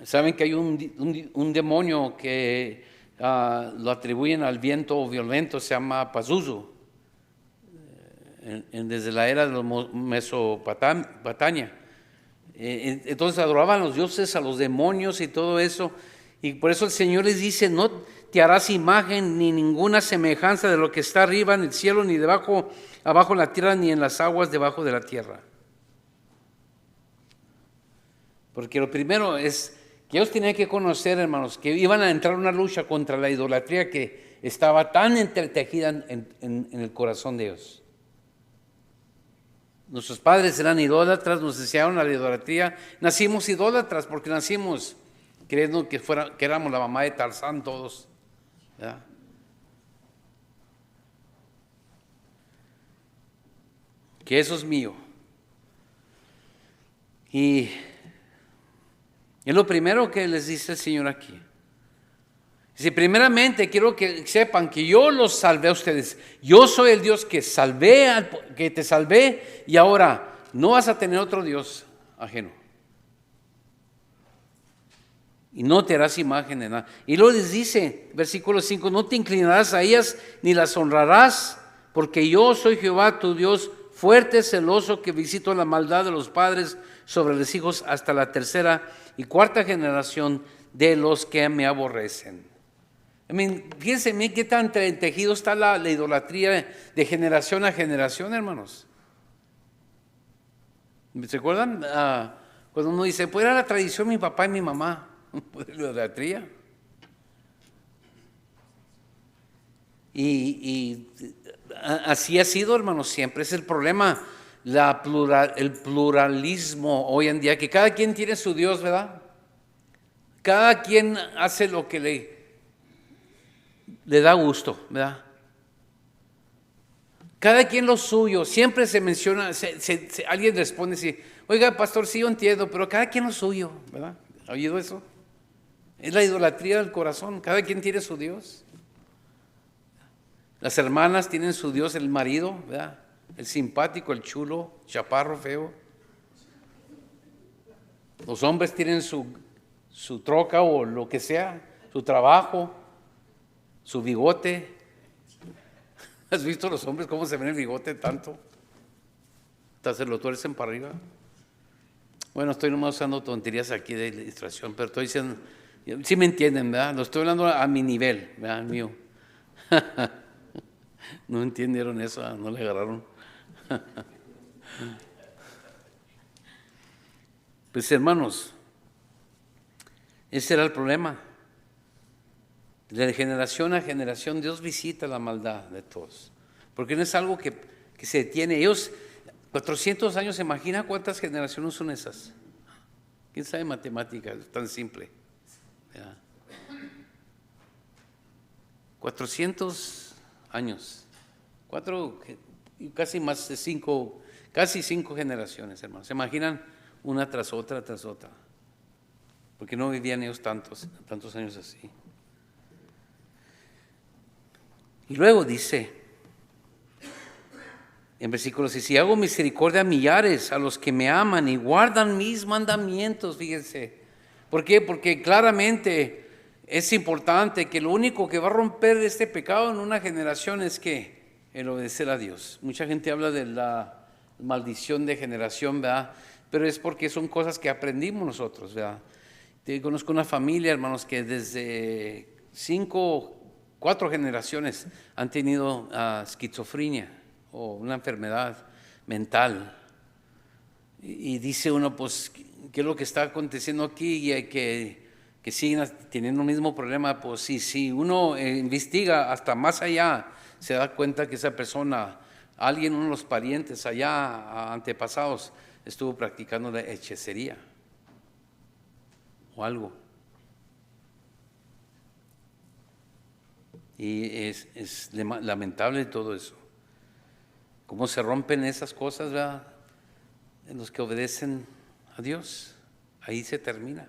Saben que hay un demonio que lo atribuyen al viento violento, se llama Pazuzu, desde la era de los Mesopotamia. Entonces adoraban a los dioses, a los demonios y todo eso. Y por eso el Señor les dice, no te harás imagen ni ninguna semejanza de lo que está arriba en el cielo, ni abajo en la tierra, ni en las aguas debajo de la tierra. Porque lo primero es que ellos tenían que conocer, hermanos, que iban a entrar en una lucha contra la idolatría que estaba tan entretejida en el corazón de ellos. Nuestros padres eran idólatras, nos enseñaron a la idolatría. Nacimos idólatras porque nacimos creyendo que éramos la mamá de Tarzán todos, ¿verdad? Que eso es mío. Y es lo primero que les dice el Señor aquí. Dice, primeramente quiero que sepan que yo los salvé a ustedes. Yo soy el Dios que te salvé, y ahora no vas a tener otro Dios ajeno. Y no te harás imagen de nada. Y luego les dice, versículo 5, no te inclinarás a ellas ni las honrarás, porque yo soy Jehová tu Dios, fuerte, celoso, que visito la maldad de los padres sobre los hijos hasta la 3ª y 4ª generación de los que me aborrecen. Fíjense bien qué tan tejido está la idolatría de generación a generación, hermanos. ¿Se acuerdan? Cuando uno dice, pues era la tradición de mi papá y mi mamá. La idolatría. Y así ha sido, hermanos, siempre. Es el problema, el pluralismo hoy en día, que cada quien tiene su Dios, ¿verdad? Cada quien hace lo que le da gusto, ¿verdad? Cada quien lo suyo. Siempre se menciona, alguien responde así, oiga, pastor, sí yo entiendo, pero cada quien lo suyo, ¿verdad? ¿Ha oído eso? Es la idolatría del corazón. Cada quien tiene su Dios. Las hermanas tienen su Dios, el marido, ¿verdad? El simpático, el chulo, chaparro, feo. Los hombres tienen su troca o lo que sea, su trabajo, su bigote. ¿Has visto los hombres cómo se ven el bigote tanto? Hasta se lo tuercen para arriba. Bueno, estoy nomás usando tonterías aquí de ilustración, pero estoy diciendo, sí me entienden, ¿verdad? Lo estoy hablando a mi nivel, ¿verdad? Al mío. No entendieron eso, no le agarraron. Pues hermanos, ese era el problema. De generación a generación Dios visita la maldad de todos, porque no es algo que se detiene. Ellos, 400 años, ¿se imagina cuántas generaciones son esas? ¿Quién sabe matemáticas? Es tan simple. ¿Ya? 400 años, casi más de 5, casi 5 generaciones, hermanos. ¿Se imaginan una tras otra, porque no vivían ellos tantos años así? Y luego dice, en versículos 6, si hago misericordia a millares, a los que me aman y guardan mis mandamientos, fíjense. ¿Por qué? Porque claramente es importante que lo único que va a romper este pecado en una generación es que el obedecer a Dios. Mucha gente habla de la maldición de generación, ¿verdad? Pero es porque son cosas que aprendimos nosotros, ¿verdad? Conozco una familia, hermanos, que desde 4 generaciones han tenido esquizofrenia o una enfermedad mental. Y dice uno, pues, ¿qué es lo que está aconteciendo aquí? Y que siguen teniendo el mismo problema. Pues si uno investiga hasta más allá, se da cuenta que esa persona, uno de los parientes allá, antepasados, estuvo practicando la hechicería o algo. Y es lamentable todo eso. ¿Cómo se rompen esas cosas, verdad? En los que obedecen a Dios. Ahí se termina.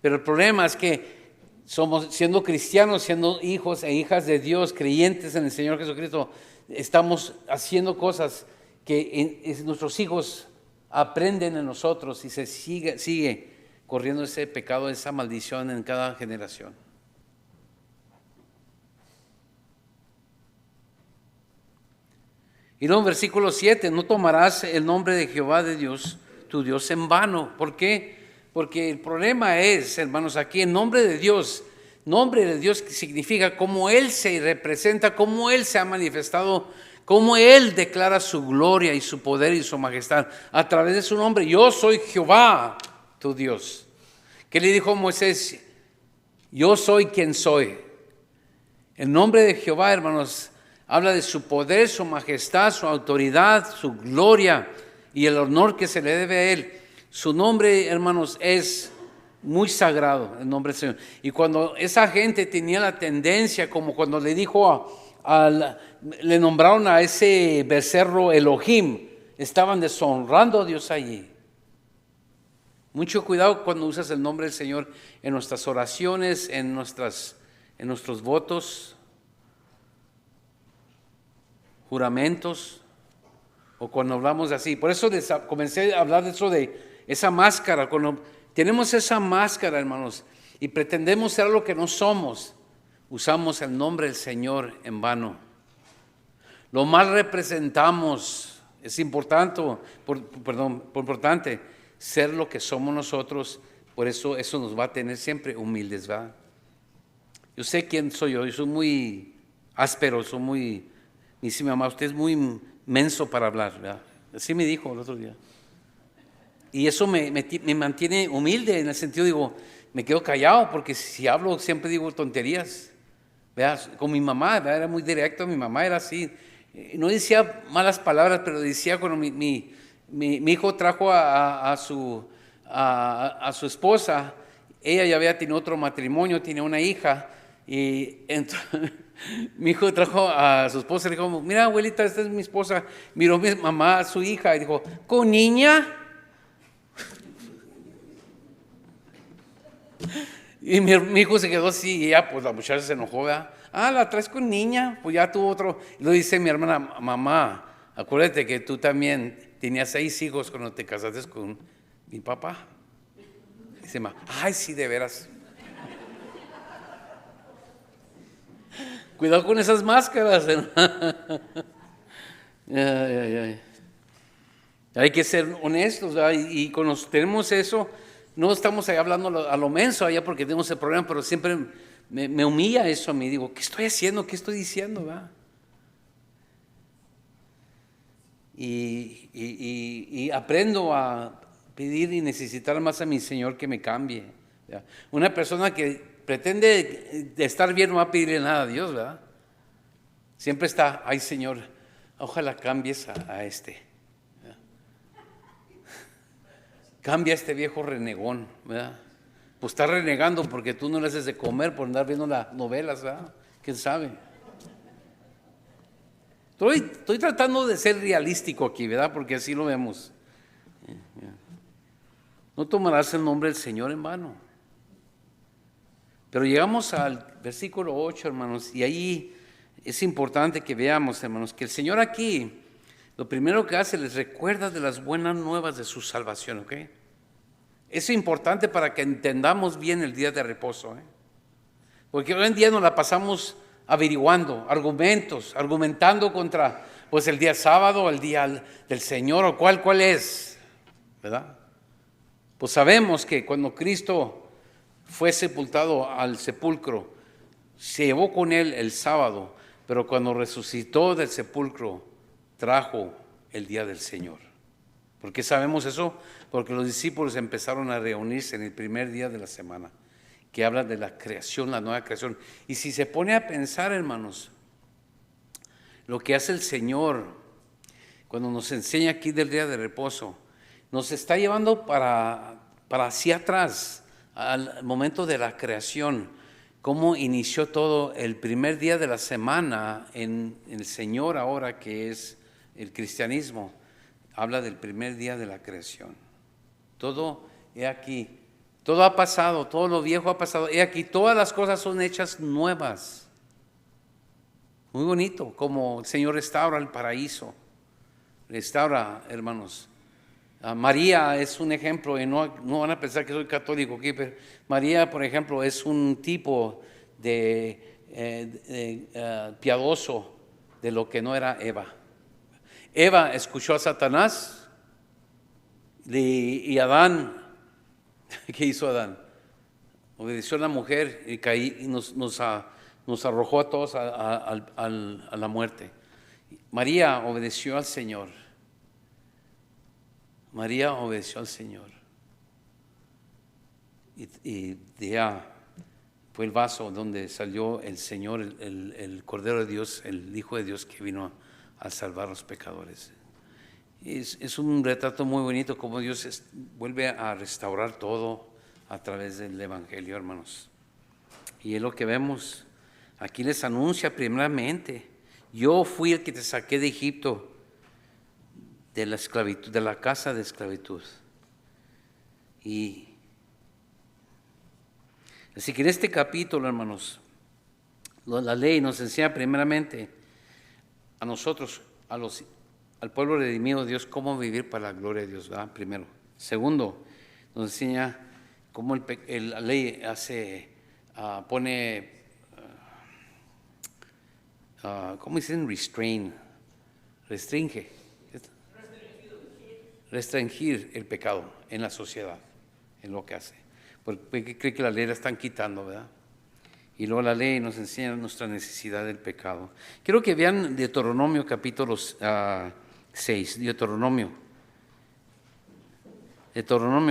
Pero el problema es que siendo cristianos, siendo hijos e hijas de Dios, creyentes en el Señor Jesucristo, estamos haciendo cosas que nuestros hijos aprenden en nosotros y se sigue corriendo ese pecado, esa maldición en cada generación. Y luego en versículo 7, no tomarás el nombre de Jehová de Dios, tu Dios, en vano. ¿Por qué? Porque el problema es, hermanos, aquí el nombre de Dios significa cómo Él se representa, cómo Él se ha manifestado, cómo Él declara su gloria y su poder y su majestad a través de su nombre. Yo soy Jehová, tu Dios. ¿Qué le dijo Moisés? Yo soy quien soy. El nombre de Jehová, hermanos, habla de su poder, su majestad, su autoridad, su gloria y el honor que se le debe a Él. Su nombre, hermanos, es muy sagrado, el nombre del Señor. Y cuando esa gente tenía la tendencia, como cuando le dijo le nombraron a ese becerro Elohim, estaban deshonrando a Dios allí. Mucho cuidado cuando usas el nombre del Señor en nuestras oraciones, en nuestros votos, juramentos, o cuando hablamos así. Por eso comencé a hablar de eso, de esa máscara. Cuando tenemos esa máscara, hermanos, y pretendemos ser lo que no somos, usamos el nombre del Señor en vano. Lo mal representamos. Es importante ser lo que somos nosotros. Por eso nos va a tener siempre humildes, ¿verdad? Yo sé quién soy yo soy muy áspero, dice mi mamá, usted es muy menso para hablar, ¿verdad? Así me dijo el otro día. Y eso me mantiene humilde, en el sentido, digo, me quedo callado, porque si hablo siempre digo tonterías, ¿verdad? Con mi mamá, ¿verdad? Era muy directo, mi mamá era así, no decía malas palabras, pero decía cuando mi hijo trajo a su esposa, ella ya había tenido otro matrimonio, tiene una hija, y entonces mi hijo trajo a su esposa y le dijo, mira abuelita, esta es mi esposa. Miró mi mamá a su hija y dijo, ¿con niña? Y mi hijo se quedó así y ya, pues la muchacha se enojó, ¿verdad? La traes con niña, pues ya tuvo otro. Y lo dice mi hermana, mamá, acuérdate que tú también tenías 6 hijos cuando te casaste con mi papá. Dice, ay, sí, de veras. Cuidado con esas máscaras. Hay que ser honestos, ¿verdad? Y cuando tenemos eso, no estamos ahí hablando a lo menso allá porque tenemos el problema, pero siempre me humilla eso a mí. Digo, ¿qué estoy haciendo? ¿Qué estoy diciendo? ¿Verdad? Y aprendo a pedir y necesitar más a mi Señor que me cambie, ¿verdad? Una persona que pretende estar bien no va a pedirle nada a Dios, ¿verdad? Siempre está, ay Señor, ojalá cambies a este. ¿Verdad? Cambia a este viejo renegón, ¿verdad? Pues está renegando porque tú no le haces de comer por andar viendo las novelas, ¿verdad? ¿Quién sabe? Estoy tratando de ser realístico aquí, ¿verdad? Porque así lo vemos. No tomarás el nombre del Señor en vano. Pero llegamos al versículo 8, hermanos, y ahí es importante que veamos, hermanos, que el Señor aquí, lo primero que hace, les recuerda de las buenas nuevas de su salvación, ¿ok? Es importante para que entendamos bien el día de reposo, ¿eh? Porque hoy en día nos la pasamos averiguando, argumentando contra, pues el día sábado, el día del Señor, o cuál es, ¿verdad? Pues sabemos que cuando Cristo fue sepultado al sepulcro, se llevó con él el sábado, pero cuando resucitó del sepulcro, trajo el día del Señor. ¿Por qué sabemos eso? Porque los discípulos empezaron a reunirse en el primer día de la semana, que habla de la creación, la nueva creación. Y si se pone a pensar, hermanos, lo que hace el Señor cuando nos enseña aquí del día de reposo, nos está llevando para hacia atrás, al momento de la creación, cómo inició todo el primer día de la semana en el Señor ahora, que es el cristianismo. Habla del primer día de la creación. Todo, he aquí, todo ha pasado, todo lo viejo ha pasado. He aquí, todas las cosas son hechas nuevas. Muy bonito, como el Señor restaura el paraíso. Restaura, hermanos. María es un ejemplo, y no van a pensar que soy católico aquí, pero María, por ejemplo, es un tipo de piadoso de lo que no era Eva. Eva escuchó a Satanás y Adán, ¿qué hizo Adán? Obedeció a la mujer y nos arrojó a todos a la muerte. María obedeció al Señor. María obedeció al Señor. Y de ella fue el vaso donde salió el Señor, el Cordero de Dios, el Hijo de Dios que vino a salvar a los pecadores. Es un retrato muy bonito como Dios vuelve a restaurar todo a través del Evangelio, hermanos. Y es lo que vemos. Aquí les anuncia primeramente, yo fui el que te saqué de Egipto, de la esclavitud, de la casa de esclavitud. Y así que en este capítulo, hermanos, la ley nos enseña primeramente a nosotros, al pueblo redimido de Dios, cómo vivir para la gloria de Dios, ¿verdad? Primero. Segundo, nos enseña cómo la ley pone, ¿cómo dicen? Restringir el pecado en la sociedad, en lo que hace. Porque cree que la ley la están quitando, ¿verdad? Y luego la ley nos enseña nuestra necesidad del pecado. Quiero que vean Deuteronomio capítulo 6, Deuteronomio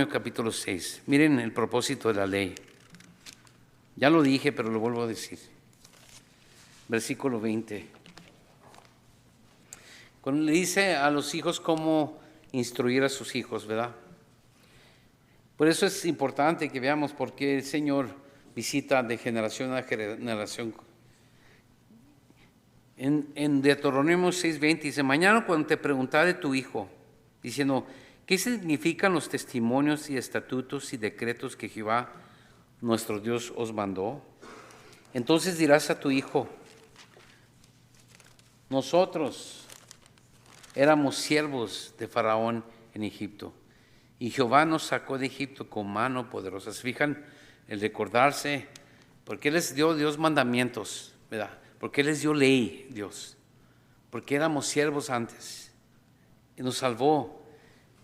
capítulo 6. Miren el propósito de la ley. Ya lo dije, pero lo vuelvo a decir. Versículo 20. Cuando le dice a los hijos cómo instruir a sus hijos, ¿verdad? Por eso es importante que veamos por qué el Señor visita de generación a generación. En Deuteronomio 6:20 dice: mañana cuando te preguntare tu hijo, diciendo, ¿qué significan los testimonios y estatutos y decretos que Jehová nuestro Dios os mandó? Entonces dirás a tu hijo: nosotros éramos siervos de Faraón en Egipto, y Jehová nos sacó de Egipto con mano poderosa. ¿Se fijan? El recordarse, porque les dio Dios mandamientos, ¿verdad? Porque les dio ley, Dios. Porque éramos siervos antes y nos salvó.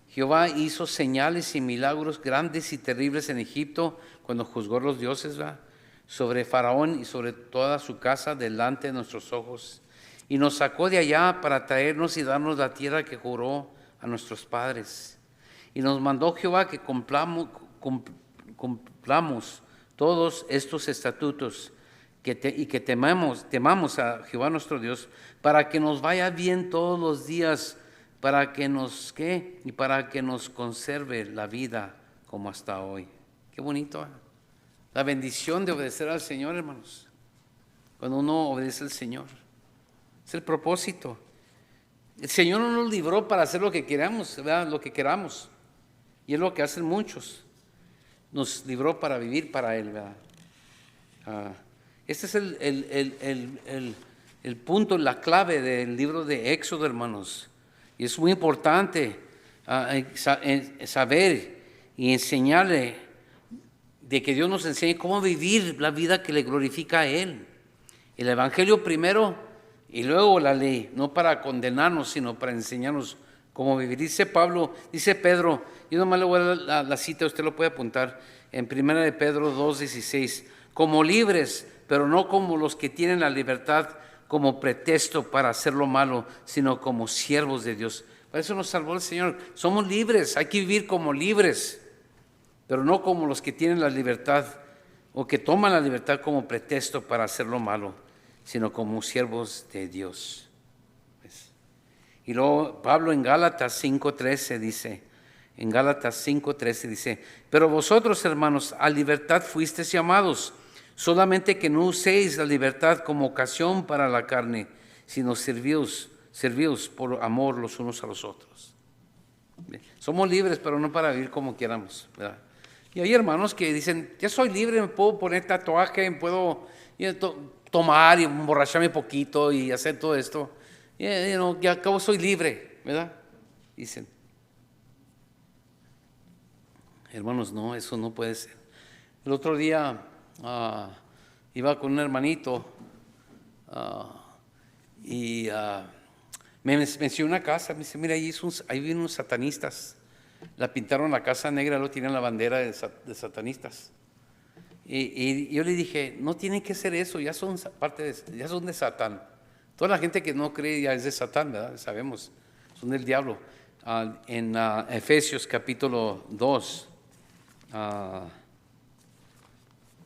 Jehová hizo señales y milagros grandes y terribles en Egipto cuando juzgó a los dioses, ¿verdad?, sobre Faraón y sobre toda su casa delante de nuestros ojos. Y nos sacó de allá para traernos y darnos la tierra que juró a nuestros padres. Y nos mandó Jehová que cumplamos todos estos estatutos y que temamos a Jehová nuestro Dios, para que nos vaya bien todos los días, para que nos y para que nos conserve la vida como hasta hoy. Qué bonito, ¿eh? La bendición de obedecer al Señor, hermanos. Cuando uno obedece al Señor, es el propósito. El Señor no nos libró para hacer lo que queramos, ¿verdad? Lo que queramos, y es lo que hacen muchos. Nos libró para vivir para Él, ¿verdad? Este es el punto, la clave del libro de Éxodo, hermanos. Y es muy importante saber y enseñarle, de que Dios nos enseñe cómo vivir la vida que le glorifica a Él. El Evangelio primero y luego la ley, no para condenarnos, sino para enseñarnos cómo vivir. Dice Pedro, yo nomás le voy a dar la cita, usted lo puede apuntar, en 1 de Pedro 2:16, como libres, pero no como los que tienen la libertad como pretexto para hacer lo malo, sino como siervos de Dios. Para eso nos salvó el Señor. Somos libres, hay que vivir como libres, pero no como los que tienen la libertad o que toman la libertad como pretexto para hacer lo malo, sino como siervos de Dios. Y luego Pablo en Gálatas 5:13 dice, pero vosotros, hermanos, a libertad fuisteis llamados, solamente que no uséis la libertad como ocasión para la carne, sino servíos por amor los unos a los otros. Somos libres, pero no para vivir como queramos, ¿verdad? Y hay hermanos que dicen, ya soy libre, me puedo poner tatuaje, puedo tomar y emborracharme poquito y hacer todo esto. Ya acabo soy libre, ¿verdad? Dicen. Hermanos, no, eso no puede ser. El otro día iba con un hermanito y me mencionó una casa. Me dice, mira, ahí viven unos satanistas. La pintaron la casa negra, luego tienen la bandera de satanistas. Y yo le dije, no tienen que ser eso, ya son de Satán. Toda la gente que no cree ya es de Satán, ¿verdad? Sabemos, son del diablo. En Efesios capítulo 2,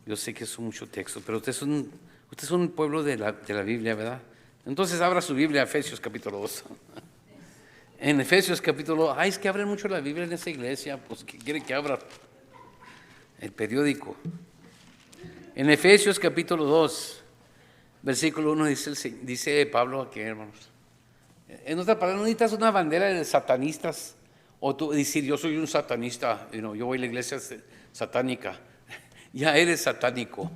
yo sé que es mucho texto, pero usted es un pueblo de la Biblia, ¿verdad? Entonces abra su Biblia, Efesios capítulo 2. En Efesios capítulo, es que abren mucho la Biblia en esa iglesia, pues ¿qué quiere que abra? El periódico. En Efesios capítulo 2, versículo 1 dice Pablo aquí, hermanos. En otra palabra, no necesitas una bandera de satanistas o tú decir yo soy un satanista, yo voy a la iglesia satánica. Ya eres satánico.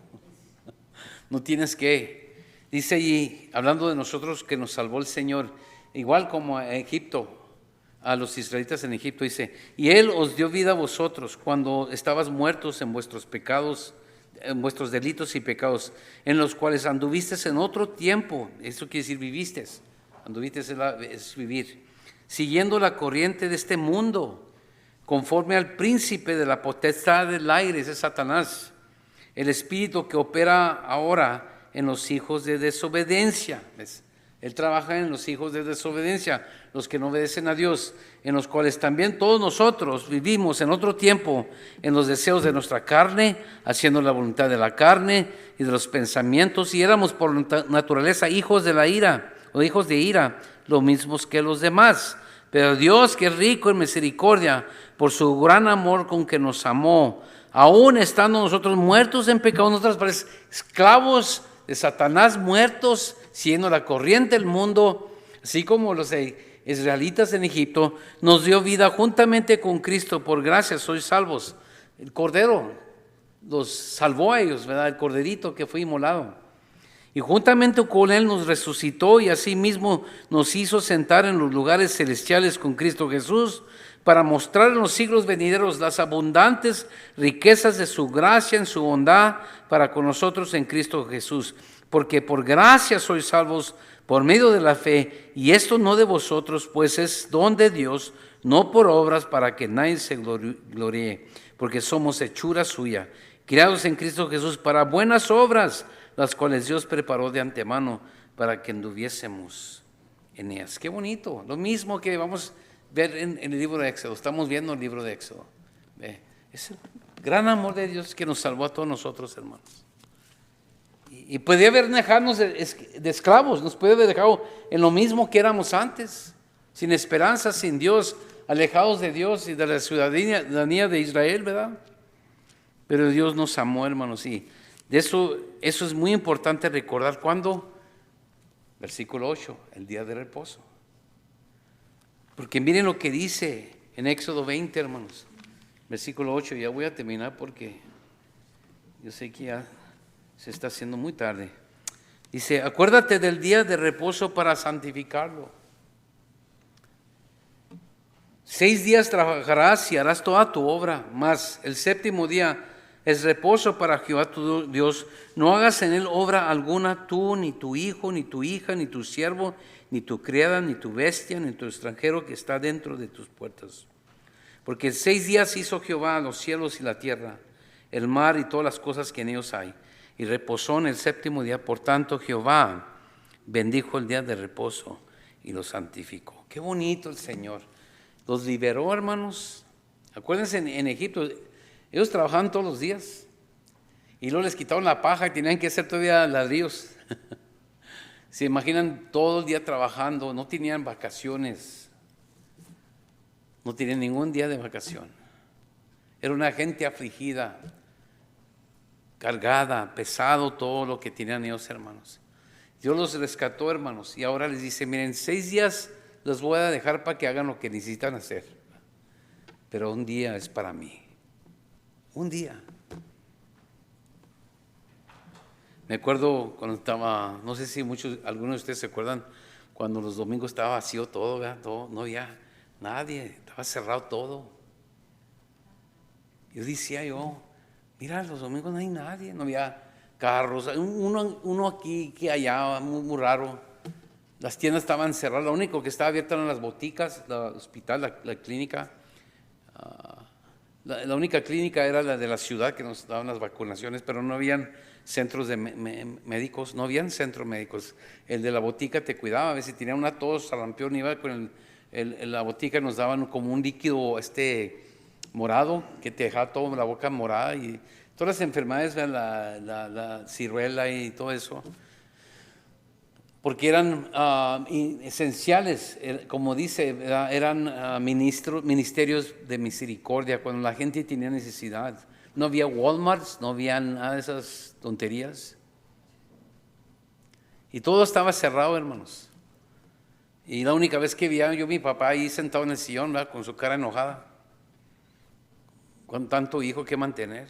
No tienes que. Dice allí, hablando de nosotros que nos salvó el Señor, igual como a Egipto, a los israelitas en Egipto, dice, y Él os dio vida a vosotros cuando estabas muertos en vuestros pecados, en vuestros delitos y pecados, en los cuales anduvisteis en otro tiempo. Eso quiere decir viviste. Anduviste es vivir, siguiendo la corriente de este mundo, conforme al príncipe de la potestad del aire, ese es Satanás, el espíritu que opera ahora en los hijos de desobediencia. ¿Ves? Él trabaja en los hijos de desobediencia, los que no obedecen a Dios, en los cuales también todos nosotros vivimos en otro tiempo en los deseos de nuestra carne, haciendo la voluntad de la carne y de los pensamientos, y éramos por naturaleza hijos de la ira, o hijos de ira, los mismos que los demás. Pero Dios, que es rico en misericordia, por su gran amor con que nos amó, aún estando nosotros muertos en pecado, nosotros esclavos de Satanás, muertos, siguiendo la corriente del mundo, así como los israelitas en Egipto, nos dio vida juntamente con Cristo. Por gracia sois salvos. El Cordero los salvó a ellos, ¿verdad? El Corderito que fue inmolado. Y juntamente con Él nos resucitó y asimismo nos hizo sentar en los lugares celestiales con Cristo Jesús, para mostrar en los siglos venideros las abundantes riquezas de su gracia en su bondad para con nosotros en Cristo Jesús. Porque por gracia sois salvos por medio de la fe, y esto no de vosotros, pues es don de Dios, no por obras, para que nadie se gloríe, porque somos hechura suya, criados en Cristo Jesús para buenas obras, las cuales Dios preparó de antemano para que anduviésemos en ellas. Qué bonito, lo mismo que vamos a ver en el libro de Éxodo. Estamos viendo el libro de Éxodo. Es el gran amor de Dios que nos salvó a todos nosotros, hermanos. Y puede haber dejarnos de esclavos, nos puede haber dejado en lo mismo que éramos antes, sin esperanza, sin Dios, alejados de Dios y de la ciudadanía de Israel, ¿verdad? Pero Dios nos amó, hermanos, y de eso es muy importante recordar. ¿Cuándo? Versículo 8, el día de reposo. Porque miren lo que dice en Éxodo 20, hermanos. Versículo 8, ya voy a terminar porque yo sé que ya se está haciendo muy tarde. Dice, acuérdate del día de reposo para santificarlo. 6 días trabajarás y harás toda tu obra, mas el séptimo día es reposo para Jehová tu Dios. No hagas en él obra alguna, tú, ni tu hijo, ni tu hija, ni tu siervo, ni tu criada, ni tu bestia, ni tu extranjero que está dentro de tus puertas. Porque 6 días hizo Jehová los cielos y la tierra, el mar y todas las cosas que en ellos hay, y reposó en el séptimo día. Por tanto, Jehová bendijo el día de reposo y lo santificó. Qué bonito el Señor. Los liberó, hermanos. Acuérdense, en Egipto, ellos trabajaban todos los días. Y luego les quitaron la paja y tenían que hacer todavía ladrillos. Se imaginan todo el día trabajando, no tenían vacaciones. No tenían ningún día de vacación. Era una gente afligida, cargada, pesado todo lo que tenían ellos, hermanos. Dios los rescató, hermanos, y ahora les dice, miren, 6 días los voy a dejar para que hagan lo que necesitan hacer. Pero un día es para mí. Un día. Me acuerdo cuando estaba, no sé si algunos de ustedes se acuerdan, cuando los domingos estaba vacío todo, ¿verdad? Todo, no había nadie, estaba cerrado todo. Yo decía mira, los domingos no hay nadie, no había carros, uno aquí, que allá, muy raro. Las tiendas estaban cerradas, lo único que estaba abierto eran las boticas, el hospital, la clínica. La única clínica era la de la ciudad que nos daban las vacunaciones, pero no habían centros de médicos, no habían centros médicos. El de la botica te cuidaba, a veces si tenía una tos, sarampión, iba con la botica, nos daban como un líquido morado que te dejaba toda la boca morada, y todas las enfermedades, la ciruela y todo eso, porque eran esenciales, como dice, eran ministerios de misericordia cuando la gente tenía necesidad. No había Walmarts, no había nada de esas tonterías. Y todo estaba cerrado, hermanos. Y la única vez que vi yo a mi papá ahí sentado en el sillón, ¿verdad?, con su cara enojada, con tanto hijo que mantener.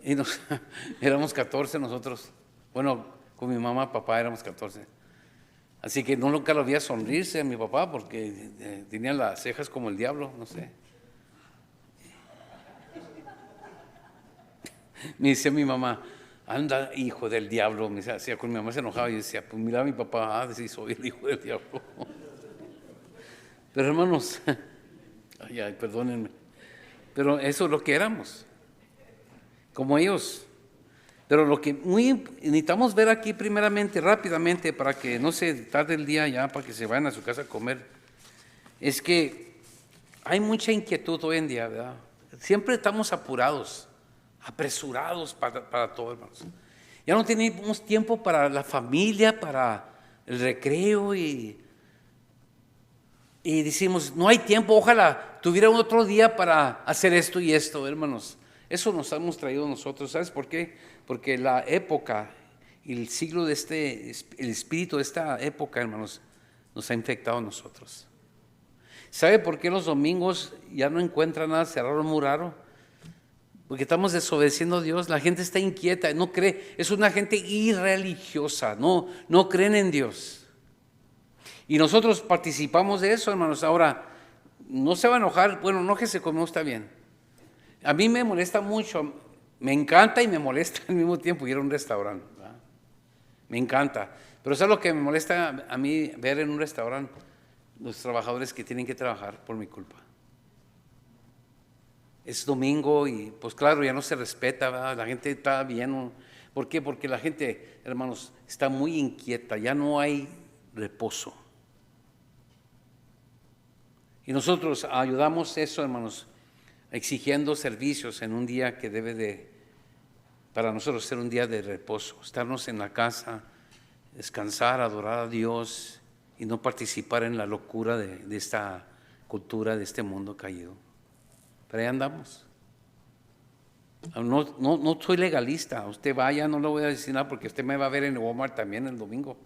Y éramos 14 nosotros. Bueno, con mi mamá, papá, éramos 14. Así que nunca lo veía sonreírse a mi papá porque tenía las cejas como el diablo, no sé. Me decía mi mamá, anda, hijo del diablo. Me decía, con mi mamá se enojaba y yo decía, pues mira a mi papá, sí, soy el hijo del diablo. Pero hermanos, ay, perdónenme, pero eso es lo que éramos, como ellos. Pero lo que necesitamos ver aquí primeramente, rápidamente, para que no se tarde el día ya, para que se vayan a su casa a comer, es que hay mucha inquietud hoy en día, ¿verdad? Siempre estamos apurados, apresurados para todo, hermanos. Ya no tenemos tiempo para la familia, para el recreo y decimos, no hay tiempo, ojalá tuviera otro día para hacer esto y esto, hermanos. Eso nos hemos traído nosotros. ¿Sabes por qué? Porque la época y el siglo de el espíritu de esta época, hermanos, nos ha infectado a nosotros. ¿Sabe por qué los domingos ya no encuentran nada cerrado, muy raro? Porque estamos desobedeciendo a Dios. La gente está inquieta, no cree, es una gente irreligiosa, no creen en Dios. Y nosotros participamos de eso, hermanos. Ahora, no se va a enojar, bueno, enójese conmigo, está bien. A mí me molesta mucho, me encanta y me molesta al mismo tiempo ir a un restaurante, ¿verdad? Me encanta, pero ¿sabes lo que me molesta a mí ver en un restaurante? Los trabajadores que tienen que trabajar por mi culpa. Es domingo y pues claro, ya no se respeta, ¿verdad? La gente está bien. ¿Por qué? Porque la gente, hermanos, está muy inquieta, ya no hay reposo. Y nosotros ayudamos eso, hermanos, exigiendo servicios en un día que debe para nosotros ser un día de reposo, estarnos en la casa, descansar, adorar a Dios y no participar en la locura de esta cultura, de este mundo caído. Pero ahí andamos. No soy legalista. Usted vaya, no le voy a decir nada porque usted me va a ver en Walmart también el domingo.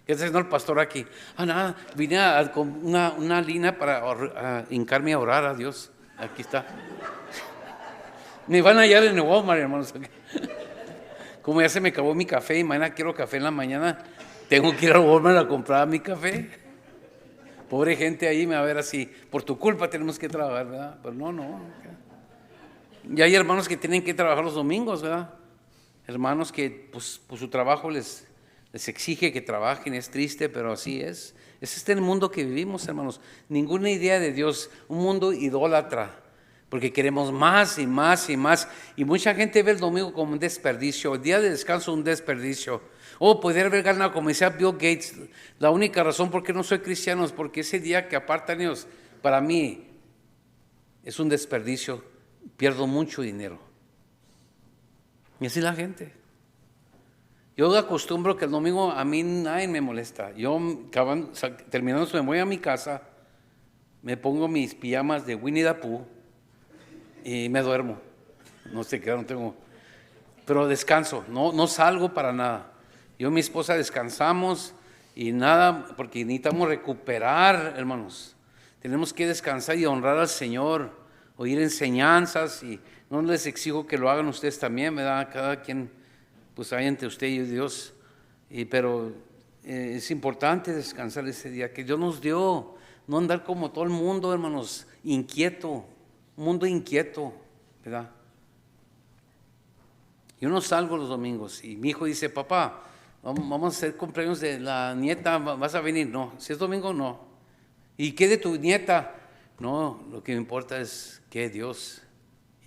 ¿Qué está haciendo el pastor aquí? Nada, vine con una línea para hincarme a orar a Dios. Aquí está. Me van a hallar en Walmart, hermanos. Como ya se me acabó mi café y mañana quiero café en la mañana, tengo que ir a Walmart a comprar mi café. Pobre gente ahí me va a ver así, por tu culpa tenemos que trabajar, ¿verdad? Pero no. Y hay hermanos que tienen que trabajar los domingos, ¿verdad? Hermanos que pues su trabajo les exige que trabajen, es triste, pero así es. Es el mundo que vivimos, hermanos. Ninguna idea de Dios, un mundo idólatra, porque queremos más y más y más. Y mucha gente ve el domingo como un desperdicio, el día de descanso un desperdicio. Poder haber ganado, como decía Bill Gates, la única razón por qué no soy cristiano es porque ese día que apartan ellos, para mí es un desperdicio, pierdo mucho dinero. Y así la gente. Yo acostumbro que el domingo a mí nadie me molesta. Yo terminando me voy a mi casa, me pongo mis pijamas de Winnie the Pooh y me duermo. No sé qué, no tengo, pero descanso, no salgo para nada. Yo y mi esposa descansamos y nada, porque necesitamos recuperar, hermanos. Tenemos que descansar y honrar al Señor, oír enseñanzas y no les exijo que lo hagan ustedes también, ¿verdad? Cada quien, pues hay entre usted y Dios. Pero es importante descansar ese día que Dios nos dio, no andar como todo el mundo, hermanos, inquieto, un mundo inquieto, ¿verdad? Yo no salgo los domingos y mi hijo dice, papá, vamos a hacer cumpleaños de la nieta, ¿vas a venir? No, si es domingo, no. ¿Y qué de tu nieta? No, lo que me importa es qué de Dios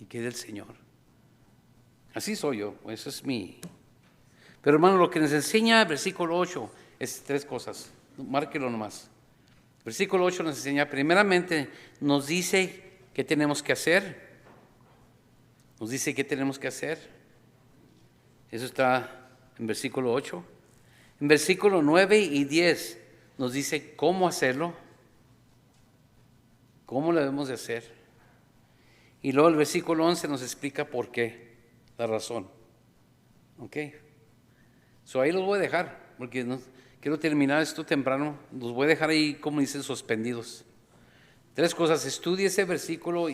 y qué del Señor. Así soy yo, eso es mi. Pero hermano, lo que nos enseña el versículo 8 es 3 cosas, márquelo nomás. Versículo 8 nos enseña, primeramente, nos dice qué tenemos que hacer. Nos dice qué tenemos que hacer. Eso está en versículo 8. En versículo 9 y 10 nos dice cómo hacerlo, cómo lo debemos de hacer. Y luego el versículo 11 nos explica por qué, la razón. ¿Ok? Ahí los voy a dejar, porque quiero terminar esto temprano. Los voy a dejar ahí, como dicen, suspendidos. 3 cosas, estudie ese versículo,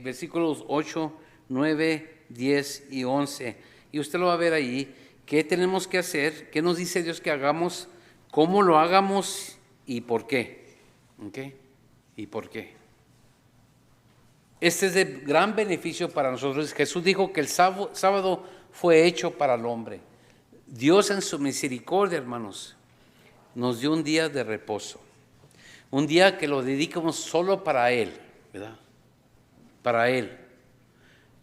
versículos 8, 9, 10 y 11. Y usted lo va a ver ahí. ¿Qué tenemos que hacer? ¿Qué nos dice Dios que hagamos? ¿Cómo lo hagamos? ¿Y por qué? ¿Ok? ¿Y por qué? Este es de gran beneficio para nosotros. Jesús dijo que el sábado fue hecho para el hombre. Dios en su misericordia, hermanos, nos dio un día de reposo. Un día que lo dedicamos solo para Él, ¿verdad? Para Él.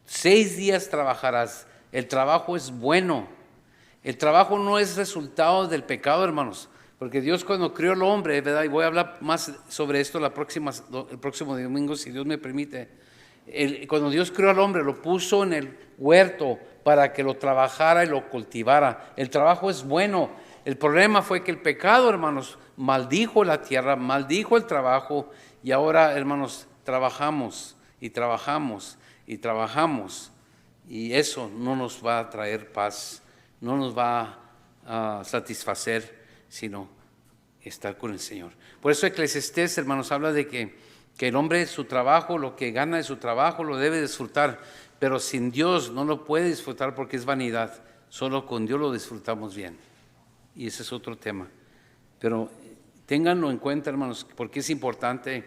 6 días trabajarás. El trabajo es bueno. El trabajo no es resultado del pecado, hermanos, porque Dios cuando crió al hombre, ¿verdad? Y voy a hablar más sobre esto el próximo domingo, si Dios me permite. Cuando Dios crió al hombre, lo puso en el huerto para que lo trabajara y lo cultivara. El trabajo es bueno. El problema fue que el pecado, hermanos, maldijo la tierra, maldijo el trabajo, y ahora, hermanos, trabajamos y trabajamos y trabajamos, y eso no nos va a traer paz, no nos va a satisfacer, sino estar con el Señor. Por eso Eclesiastés, hermanos, habla de que el hombre, su trabajo, lo que gana de su trabajo, lo debe disfrutar, pero sin Dios no lo puede disfrutar porque es vanidad. Solo con Dios lo disfrutamos bien. Y ese es otro tema. Pero ténganlo en cuenta, hermanos, porque es importante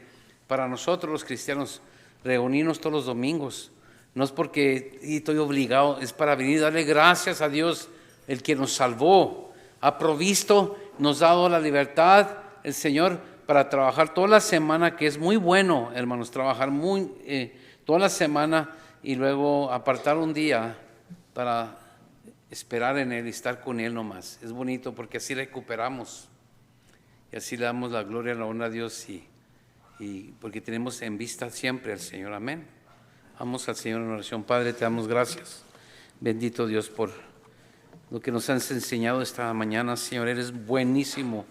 para nosotros los cristianos reunirnos todos los domingos. No es porque estoy obligado, es para venir a darle gracias a Dios, el que nos salvó, ha provisto, nos ha dado la libertad, el Señor, para trabajar toda la semana, que es muy bueno, hermanos, trabajar toda la semana y luego apartar un día para esperar en Él y estar con Él nomás. Es bonito porque así recuperamos y así le damos la gloria y la honra a Dios y porque tenemos en vista siempre al Señor. Amén. Vamos al Señor en oración. Padre, te damos gracias. Bendito Dios por lo que nos has enseñado esta mañana, Señor. Eres buenísimo.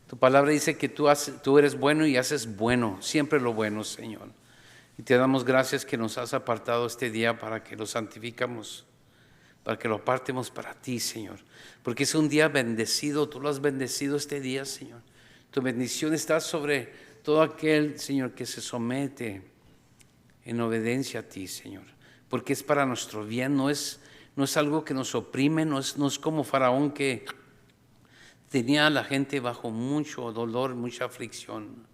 Tu palabra dice que tú eres bueno y haces bueno, siempre lo bueno, Señor. Y te damos gracias que nos has apartado este día para que lo santificamos, para que lo apartemos para ti, Señor. Porque es un día bendecido, tú lo has bendecido este día, Señor. Tu bendición está sobre todo aquel, Señor, que se somete en obediencia a ti, Señor. Porque es para nuestro bien, no es algo que nos oprime, no es como Faraón que tenía a la gente bajo mucho dolor, mucha aflicción,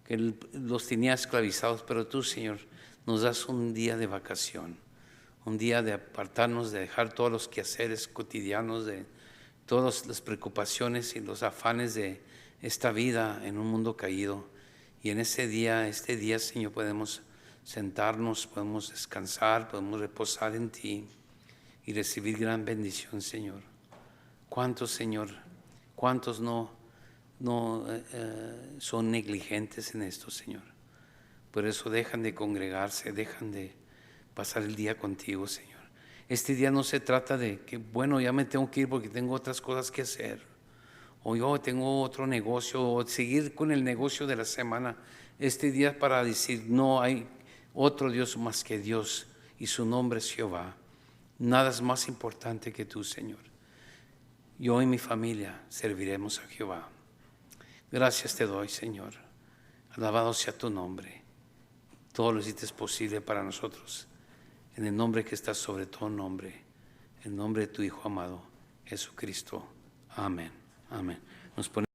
que los tenía esclavizados, pero tú, Señor, nos das un día de vacación, un día de apartarnos, de dejar todos los quehaceres cotidianos, de todas las preocupaciones y los afanes de esta vida en un mundo caído. Y en este día, Señor, podemos sentarnos, podemos descansar, podemos reposar en ti y recibir gran bendición, Señor. ¿Cuántos, Señor? ¿Cuántos no son negligentes en esto, Señor? Por eso dejan de congregarse, dejan de pasar el día contigo, Señor. Este día no se trata de que, bueno, ya me tengo que ir porque tengo otras cosas que hacer, o yo tengo otro negocio, o seguir con el negocio de la semana. Este día es para decir, no hay otro Dios más que Dios, y su nombre es Jehová. Nada es más importante que tú, Señor. Yo y mi familia serviremos a Jehová. Gracias te doy, Señor. Alabado sea tu nombre. Todo lo hiciste posible para nosotros. En el nombre que está sobre todo nombre. En el nombre de tu Hijo amado, Jesucristo. Amén. Amén. Nos ponemos